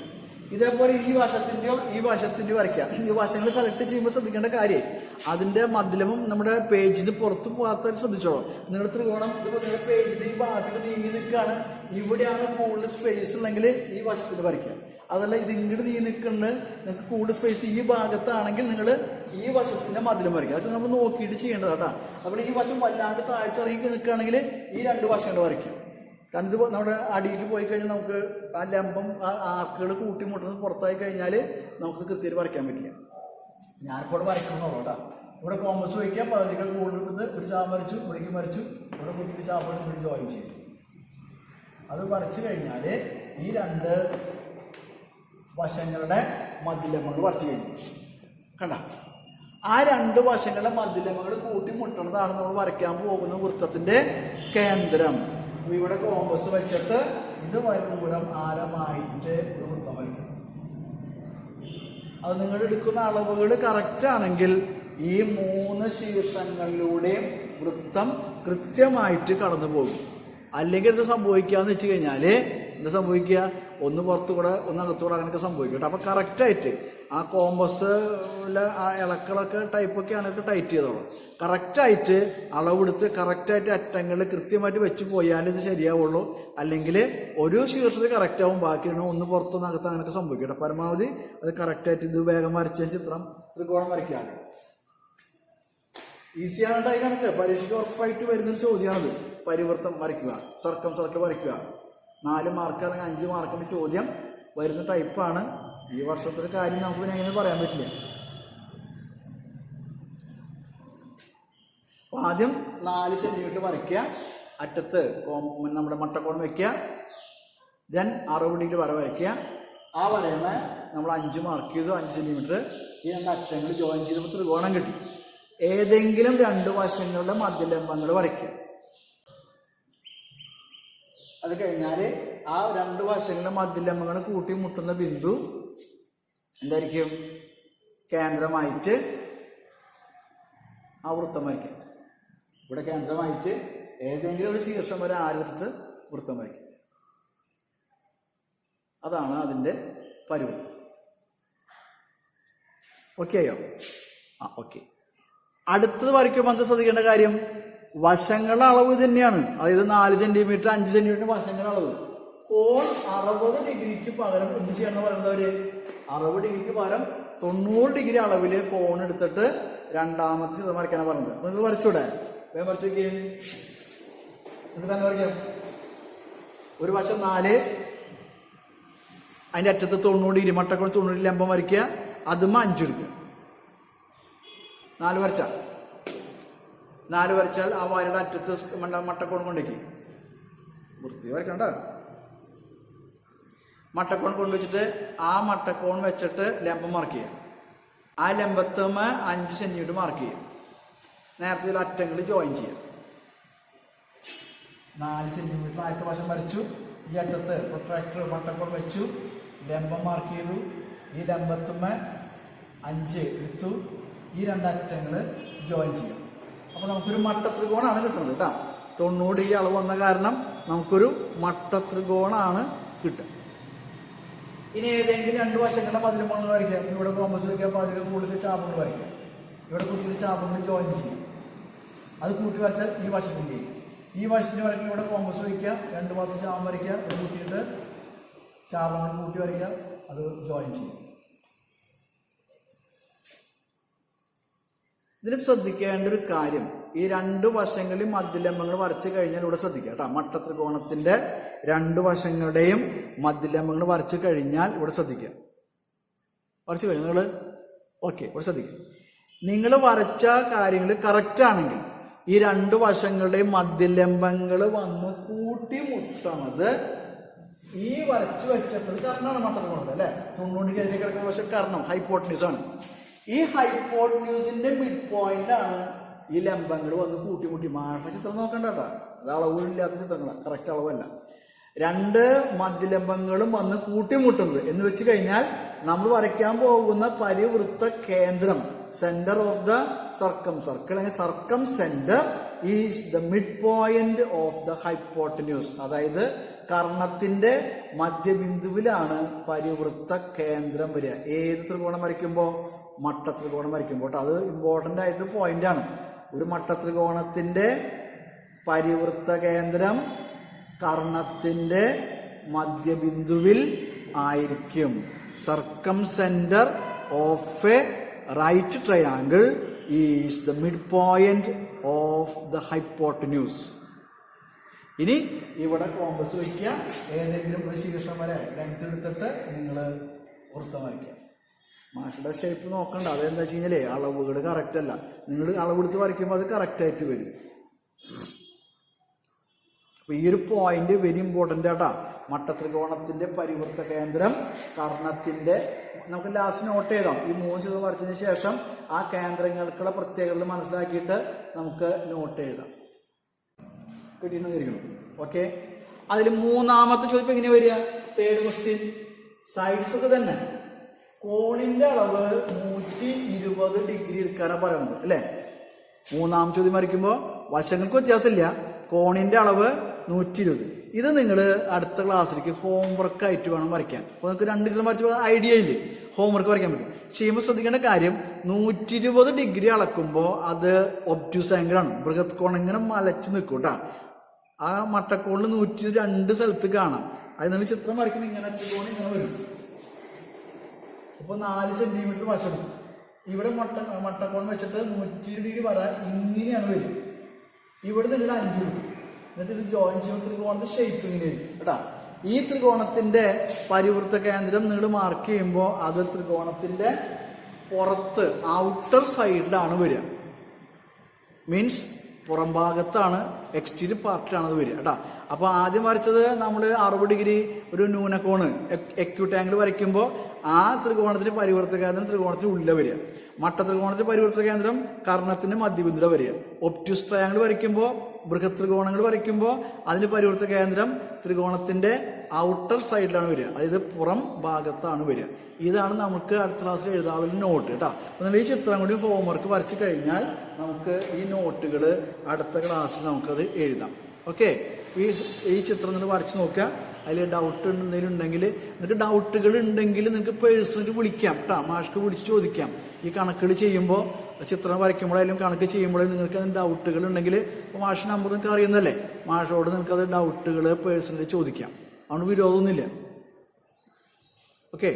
ഇതേപോലെ ഈ വശത്തിന്റെയോ വരയ്ക്കാം. ഈ വശങ്ങൾ സെലക്ട് ചെയ്യുമ്പോൾ ശ്രദ്ധിക്കേണ്ട കാര്യം, അതിന്റെ മധ്യലംബം നമ്മുടെ പേജിന് പുറത്ത് പോകാത്ത ശ്രദ്ധിച്ചോളൂ. നിങ്ങളുടെ ത്രികോണം നിങ്ങളുടെ പേജിന്റെ ഈ ഭാഗത്തേക്ക് നീങ്ങി നിൽക്കുകയാണ്, ഇവിടെയാണ് കൂടുതൽ സ്പേസ് ഉണ്ടെങ്കിൽ ഈ വശത്തിൽ വരയ്ക്കാം. അതല്ല ഇത് ഇങ്ങോട്ട് നീങ്ങി നിൽക്കുന്നത്, നിങ്ങൾക്ക് കൂടുതൽ സ്പേസ് ഈ ഭാഗത്താണെങ്കിൽ നിങ്ങൾ ഈ വശത്തിന്റെ മധ്യലം വരയ്ക്കുക. അത് നമ്മൾ നോക്കിയിട്ട് ചെയ്യേണ്ടത് കേട്ടോ. അപ്പോൾ ഈ വശം വല്ലാണ്ട് താഴ്ത്തി ഇറങ്ങി നിൽക്കുകയാണെങ്കിൽ ഈ 2 വശങ്ങൾ വരയ്ക്കും. കാരണം ഇത് നമ്മുടെ അടിയിലേക്ക് പോയി കഴിഞ്ഞാൽ നമുക്ക് ആ ലംബം ആ ആർക്കുകൾ കൂട്ടിമുട്ടുന്നത് പുറത്തായി കഴിഞ്ഞാൽ നമുക്ക് കൃത്യമായിട്ട് വരയ്ക്കാൻ പറ്റില്ല. ഞാനിപ്പോൾ ഇവിടെ വരയ്ക്കണമെന്നുള്ളൂ കേട്ടോ. ഇവിടെ കോമ്പസ് വയ്ക്കുക, പകുതികൾ കൂടുതൽ ഒരു ചാമ്പ് വരച്ചു, ഇവിടേക്ക് വരച്ചു, ഇവിടെ കുത്തി ചാമ്പ് ഇവിടെ ജോയിൻ ചെയ്യും. അത് വരച്ചു കഴിഞ്ഞാൽ ഈ 2 വശങ്ങളുടെ മധ്യലംബങ്ങൾ വരച്ചു കഴിഞ്ഞു. കണ്ട, ആ 2 വശങ്ങളുടെ മധ്യലംബങ്ങൾ കൂട്ടിമുട്ടുന്നതാണ് നമ്മൾ വരയ്ക്കാൻ പോകുന്ന വൃത്തത്തിന്റെ കേന്ദ്രം. ഇവിടെ കോമ്പസ് വെച്ചിട്ട് ഇത് ദൂരം ആരമായിട്ട് ഒരു വൃത്തം വരയ്ക്കും. അത് നിങ്ങൾ എടുക്കുന്ന അളവുകൾ കറക്റ്റ് ആണെങ്കിൽ ഈ 3 ശീർഷങ്ങളിലൂടെയും വൃത്തം കൃത്യമായിട്ട് കടന്നു പോകും. അല്ലെങ്കിൽ എന്ത് സംഭവിക്കാന്ന് വെച്ച് കഴിഞ്ഞാല് എന്താ സംഭവിക്കുക? ഒന്ന് പുറത്തുകൂടെ ഒന്ന് അകത്തുകൂടെ അങ്ങനെയൊക്കെ സംഭവിക്കും. അപ്പൊ കറക്റ്റായിട്ട് ആ കോമ്പസിലെ ആ ഇളക്കളൊക്കെ ടൈപ്പൊക്കെ ആണെങ്കിൽ ടൈറ്റ് ചെയ്തോളൂ. കറക്റ്റായിട്ട് അളവെടുത്ത് കറക്റ്റായിട്ട് അറ്റങ്ങളിൽ കൃത്യമായിട്ട് വെച്ച് പോയാൽ ഇത് ശരിയാവുള്ളൂ. അല്ലെങ്കിൽ ഒരു ശീർഷത്തിൽ കറക്റ്റ് ആവും, ബാക്കി ഒന്ന് പുറത്തൊന്ന് അകത്ത് അങ്ങനെയൊക്കെ സംഭവിക്കട്ടെ. പരമാവധി അത് കറക്റ്റായിട്ട് ഇത് വേഗം വരച്ച ചിത്രം ത്രികോണം വരയ്ക്കാറ് ഈസിയാണ്. ഈ കണക്ക് പരീക്ഷയ്ക്ക് ഉറപ്പായിട്ട് വരുന്നൊരു ചോദ്യമാണത്. പരിവൃത്തം വരയ്ക്കുക, സർക്കിൾ വരയ്ക്കുക. 4 മാർക്ക് അല്ലെങ്കിൽ 5 മാർക്കിന്റെ ചോദ്യം വരുന്ന ടൈപ്പാണ്. ഈ വർഷത്തിലെ കാര്യം നമുക്ക് എങ്ങനെ പറയാൻ പറ്റില്ല. ആദ്യം 4 സെന്റിമീറ്റർ വരയ്ക്കുക, അറ്റത്ത് നമ്മുടെ മട്ടക്കോൺ വെക്കുക. ദെൻ 60 ഡിഗ്രി വര വരയ്ക്കുക. ആ വരയമ നമ്മൾ 5 മാർക്ക് ചെയ്തു, 5 സെന്റിമീറ്റർ. ഈ 2 അറ്റങ്ങൾ ജോയിൻ ചെയ്തപ്പോൾ ത്രികോണം കിട്ടി. ഏതെങ്കിലും 2 വശങ്ങളുടെ മധ്യലംബങ്ങൾ വരയ്ക്കുക. അത് കഴിഞ്ഞാൽ ആ 2 വശങ്ങളുടെ മധ്യലംബങ്ങൾ കൂട്ടിമുട്ടുന്ന ബിന്ദു എന്തായിരിക്കും? കേന്ദ്രമായിട്ട് ആ വൃത്തം വരയ്ക്കുക. ഇവിടെ കേന്ദ്രമായിട്ട് ഏതെങ്കിലും ഒരു ശീർഷം വരെ ആരെടുത്തിട്ട് വൃത്തം വരയ്ക്കുക. അതാണ് അതിൻ്റെ പരിവൃത്തം. ഓക്കെയോ? ഓക്കെ. അടുത്തത് വരയ്ക്കുമ്പോൾ എന്താ ശ്രദ്ധിക്കേണ്ട കാര്യം? വശങ്ങളുടെ അളവ് തന്നെയാണ്. അതായത് 4 സെന്റിമീറ്റർ 5 സെന്റിമീറ്റർ വശങ്ങളുടെ അളവ്. കോൺ 60 ഡിഗ്രിക്ക് പകരം എന്ത് ചെയ്യണമെന്ന് പറയുന്നവര് 60 ഡിഗ്രിക്ക് പകരം 90 ഡിഗ്രി അളവില് കോൺ എടുത്തിട്ട് രണ്ടാമത്തെ ചിത്രം വരയ്ക്കാനാണ് പറഞ്ഞത്. നിങ്ങൾക്ക് വരച്ചൂടെ? വേഗം വരച്ചു നോക്കിയേ. എന്നിട്ട് തന്നെ വരയ്ക്കാം. ഒരു വശം 4, അതിൻ്റെ അറ്റത്ത് 90 ഡിഗ്രി മട്ടക്കോൺ 90 ഡിഗ്രി ലംബം വരയ്ക്കുക. അതും 5 എടുക്കുക. 4 വരച്ചാൽ ആ വരയുടെ അറ്റത്ത് മട്ടക്കോൺ കൊണ്ടേക്ക് വൃത്തി വരക്കണ്ട. മട്ടക്കോൺ കൊണ്ടുവച്ചിട്ട് ആ മട്ടക്കോൺ വെച്ചിട്ട് ലംബം മാർക്ക് ചെയ്യുക. ആ ലംബത്തുമ്മ 5 സെന്റിമീറ്റർ മാർക്ക് ചെയ്യുക. നേരത്തെ അറ്റങ്ങൾ ജോയിൻ ചെയ്യുക. 4 സെന്റിമീറ്റർ ആദ്യത്തെ വശം വരച്ചു. ഈ അറ്റത്ത് പ്രൊട്രാക്ടർ മട്ടക്കോൺ വെച്ചു, ലംബം മാർക്ക് ചെയ്തു. ഈ ലംബത്തുമ്മ 5 എടുത്തു. ഈ 2 അറ്റങ്ങൾ ജോയിൻ ചെയ്യും. അപ്പോൾ നമുക്കൊരു മട്ടത്രികോണാണ് കിട്ടുന്നത് കേട്ടോ. 90 ഡിഗ്രി അളവ് വന്ന കാരണം നമുക്കൊരു മട്ടത്രികോണാണ് കിട്ടുക. ഇനി ഏതെങ്കിലും 2 വശങ്ങളുടെ മതിലംബങ്ങൾ വരയ്ക്കാം. ഇവിടെ കോമ്പസ് വയ്ക്കാം. അപ്പോൾ അതിൽ കൂടുതൽ ചാപ്പങ്ങൾ വരയ്ക്കാം. ഇവിടെ കൂടുതൽ ചാപ്പങ്ങൾ ജോയിൻ ചെയ്യും. അത് കൂട്ടി വരച്ചാൽ ഈ വശത്തിന് ചെയ്യും. ഈ വശത്തിന് വരയ്ക്കുക. ഇവിടെ കോമ്പസ് വയ്ക്കുക. 2 ഭാഗത്ത് ചാപം വരയ്ക്കുക. ഇത് കൂട്ടിയിട്ട് ചാപങ്ങൾ കൂട്ടി വരയ്ക്കുക. അത് ജോയിൻ ചെയ്യും. ഇതിൽ ശ്രദ്ധിക്കേണ്ട ഒരു കാര്യം, ഈ 2 വശങ്ങളിൽ മധ്യലംബങ്ങൾ വരച്ചു കഴിഞ്ഞാൽ ഇവിടെ ശ്രദ്ധിക്കുക കേട്ടോ. മട്ടത്രികോണത്തിന്റെ 2 വശങ്ങളുടെയും മധ്യലംബങ്ങൾ വരച്ചു കഴിഞ്ഞാൽ ഇവിടെ ശ്രദ്ധിക്കുക. വരച്ചു കഴിഞ്ഞാൽ നിങ്ങൾ ഓക്കെ ഇവിടെ ശ്രദ്ധിക്കുക. നിങ്ങൾ വരച്ച കാര്യങ്ങൾ കറക്റ്റ് ആണെങ്കിൽ ഈ 2 വശങ്ങളുടെയും മധ്യലംബങ്ങൾ വന്ന് കൂട്ടിമുട്ടണത് ഈ വരച്ചു വെച്ചപ്പോൾ കർണമാണ് മട്ടത്രികോണത്തിൽ അല്ലെ. 90 ഡിഗ്രി കിടക്കുന്ന വശം കർണം ഹൈപ്പോട്ടന്യൂസ് ആണ്. ഈ ഹൈപ്പോട്ടന്യൂസിന്റെ മിഡ് പോയിന്റാണ് ഈ ലംബങ്ങൾ വന്ന് കൂട്ടിമുട്ടി. മാഷ ചിത്രം നോക്കണ്ട കേട്ടോ. അത് അളവില്ലാത്ത ചിത്രങ്ങളാണ്, കറക്റ്റ് അളവല്ല. 2 മധ്യലംബങ്ങളും വന്ന് കൂട്ടിമുട്ടുന്നത് എന്ന് വെച്ച് കഴിഞ്ഞാൽ നമ്മൾ വരയ്ക്കാൻ പോകുന്ന പരിവൃത്ത കേന്ദ്രം, centre of the circumcircle അല്ലെങ്കിൽ circumcentre is the midpoint of the hypotenuse. അതായത് കർണത്തിന്റെ മധ്യബിന്ദുവിലാണ് പരിവൃത്ത കേന്ദ്രം വരിക. ഏത് ത്രികോണം വരയ്ക്കുമ്പോൾ? മട്ടത്രികോണം വരയ്ക്കുമ്പോൾ. അത് ഇമ്പോർട്ടൻ്റ് ആയിട്ട് പോയിന്റ് ആണ്. ഒരു മട്ടത്രികോണത്തിന്റെ പരിവൃത്ത കേന്ദ്രം കർണത്തിന്റെ മധ്യബിന്ദുവിൽ ആയിരിക്കും. Circumcentre of a right triangle is the midpoint of the hypotenuse. ഇനി ഇവിടെ കോമ്പസ് വയ്ക്കുക. ഏതെങ്കിലും ഒരു ശീർഷം വരെ ലെങ്ത് എടുത്തിട്ട് നിങ്ങൾ വൃത്തം വരയ്ക്കുക. മാഷയുടെ ഷേപ്പ് നോക്കണ്ട. അതെന്താ വെച്ച് കഴിഞ്ഞാൽ അളവുകൾ കറക്റ്റ് അല്ല. നിങ്ങൾ അളവെടുത്ത് വരയ്ക്കുമ്പോൾ അത് കറക്റ്റായിട്ട് വരും. അപ്പൊ ഈ ഒരു പോയിന്റ് വെരി ഇമ്പോർട്ടൻ്റ് ആട്ടാ. മട്ടത്രികോണത്തിന്റെ പരിവൃത്ത കേന്ദ്രം കർണത്തിന്റെ, നമുക്ക് ലാസ്റ്റ് നോട്ട് ചെയ്താം. ഈ 3 ചിത്രം വരച്ചതിന് ശേഷം ആ കേന്ദ്രങ്ങൾക്കുള്ള പ്രത്യേകതകൾ മനസ്സിലാക്കിയിട്ട് നമുക്ക് നോട്ട് എഴുതാം. കിട്ടിയെന്ന് വിചാരിക്കണം. ഓക്കെ. അതിൽ 3ാമത്തെ ചോദ്യം എങ്ങനെ വരിക? 3rd question. സൈഡ്സ് ഒക്കെ തന്നെ. കോണിന്റെ അളവ് 120 ഡിഗ്രി എടുക്കാനാണ് പറയുന്നത് അല്ലേ. 3ാം ചോദ്യം വരയ്ക്കുമ്പോൾ വശങ്ങൾക്ക് വ്യത്യാസമില്ല. കോണിന്റെ അളവ് 120. ഇത് നിങ്ങൾ അടുത്ത ക്ലാസ്സിലേക്ക് ഹോംവർക്ക് ആയിട്ട് വേണം വരയ്ക്കാൻ. അപ്പോൾ നിങ്ങൾക്ക് 2 ചിത്രം വരച്ച് ഐഡിയ ഇല്ലേ, ഹോംവർക്ക് വരയ്ക്കാൻ പറ്റും. ചെയ്യുമ്പോൾ ശ്രദ്ധിക്കേണ്ട കാര്യം, 120 ഡിഗ്രി അളക്കുമ്പോൾ അത് ഒബ്റ്റ്യൂസ് ആംഗിൾ ആണ്. ബൃഹത് കോൺ ഇങ്ങനെ മലച്ച് നിൽക്കും കേട്ടോ. ആ മട്ടക്കോണിൽ 102 സ്ഥലത്ത് കാണാം. അത് നിങ്ങൾ ചിത്രം വരയ്ക്കുമ്പോൾ ഇങ്ങനെ ത്രികോണം ഇങ്ങനെ വരും. അപ്പോൾ 4 സെന്റിമീറ്റർ വശം ഇവിടെ മട്ടക്കോൺ വെച്ചിട്ട് 120 ഡിഗ്രി വരാൻ ഇങ്ങനെയാണ് വരും. ഇവിടെ നിങ്ങൾ 5 വരും. എന്നിട്ട് ഇത് ജോയിൻ ചെയ്യുന്ന ത്രികോണത്തിന്റെ ഷേപ്പ് ഇങ്ങനെ വരും കേട്ടാ. ഈ ത്രികോണത്തിന്റെ പരിവൃത്ത കേന്ദ്രം നിങ്ങൾ മാർക്ക് ചെയ്യുമ്പോൾ അത് ത്രികോണത്തിന്റെ പുറത്ത് ഔട്ടർ സൈഡിലാണ് വരിക. മീൻസ് പുറം ഭാഗത്താണ്, എക്സ്റ്റീരിയർ പാർട്ടിലാണ് അത് വരിക കേട്ടോ. അപ്പോൾ ആദ്യം വരച്ചത് നമ്മൾ 60 ഡിഗ്രി ഒരു ന്യൂനകോണ് എക്യൂട്ട് ആംഗിൾ വരയ്ക്കുമ്പോൾ ആ ത്രികോണത്തിന് പരിവർത്തക കേന്ദ്രം ത്രികോണത്തിന് ഉള്ളിൽ വരിക. മട്ടത്രികോണത്തിന് പരിവർത്തക കേന്ദ്രം കർണത്തിന് മധ്യബിന്ദുര വരിക. ഒപ്റ്റ്യൂസ് ട്രയാങ്കിൾ വരയ്ക്കുമ്പോൾ, ബൃഹത് ത്രികോണങ്ങൾ വരയ്ക്കുമ്പോൾ അതിന് പരിവർത്തക കേന്ദ്രം ത്രികോണത്തിന്റെ ഔട്ടർ സൈഡിലാണ് വരിക, അതായത് പുറം ഭാഗത്താണ് വരിക. ഇതാണ് നമുക്ക് അടുത്ത ക്ലാസ്സിൽ എഴുതാവുന്ന നോട്ട് കേട്ടോ. അപ്പോൾ ഈ ചിത്രം കൂടി ഹോംവർക്ക് വരച്ച് കഴിഞ്ഞാൽ നമുക്ക് ഈ നോട്ടുകൾ അടുത്ത ക്ലാസ്സിൽ നമുക്കത് എഴുതാം. ഓക്കെ, ഈ ചിത്രം നിങ്ങൾ വരച്ച് നോക്കുക. അതിൽ ഡൗട്ട് എന്തെങ്കിലും ഉണ്ടെങ്കിൽ, എന്നിട്ട് ഡൗട്ടുകൾ ഉണ്ടെങ്കിൽ നിങ്ങൾക്ക് പേഴ്സണലി വിളിക്കാം കേട്ടോ. മാഷ്ക്ക് വിളിച്ച് ചോദിക്കാം. ഈ കണക്കുകൾ ചെയ്യുമ്പോൾ, ചിത്രം വരയ്ക്കുമ്പോഴായാലും കണക്ക് ചെയ്യുമ്പോഴേ നിങ്ങൾക്ക് അതിന് ഡൗട്ടുകൾ ഉണ്ടെങ്കിൽ മാഷ് നമ്പർ നിങ്ങൾക്ക് അറിയുന്നതല്ലേ, മാഷോട് നിങ്ങൾക്കത് ഡൗട്ടുകൾ പേഴ്സണലി ചോദിക്കാം. അതുകൊണ്ട് വിരോധമൊന്നുമില്ല. ഓക്കെ.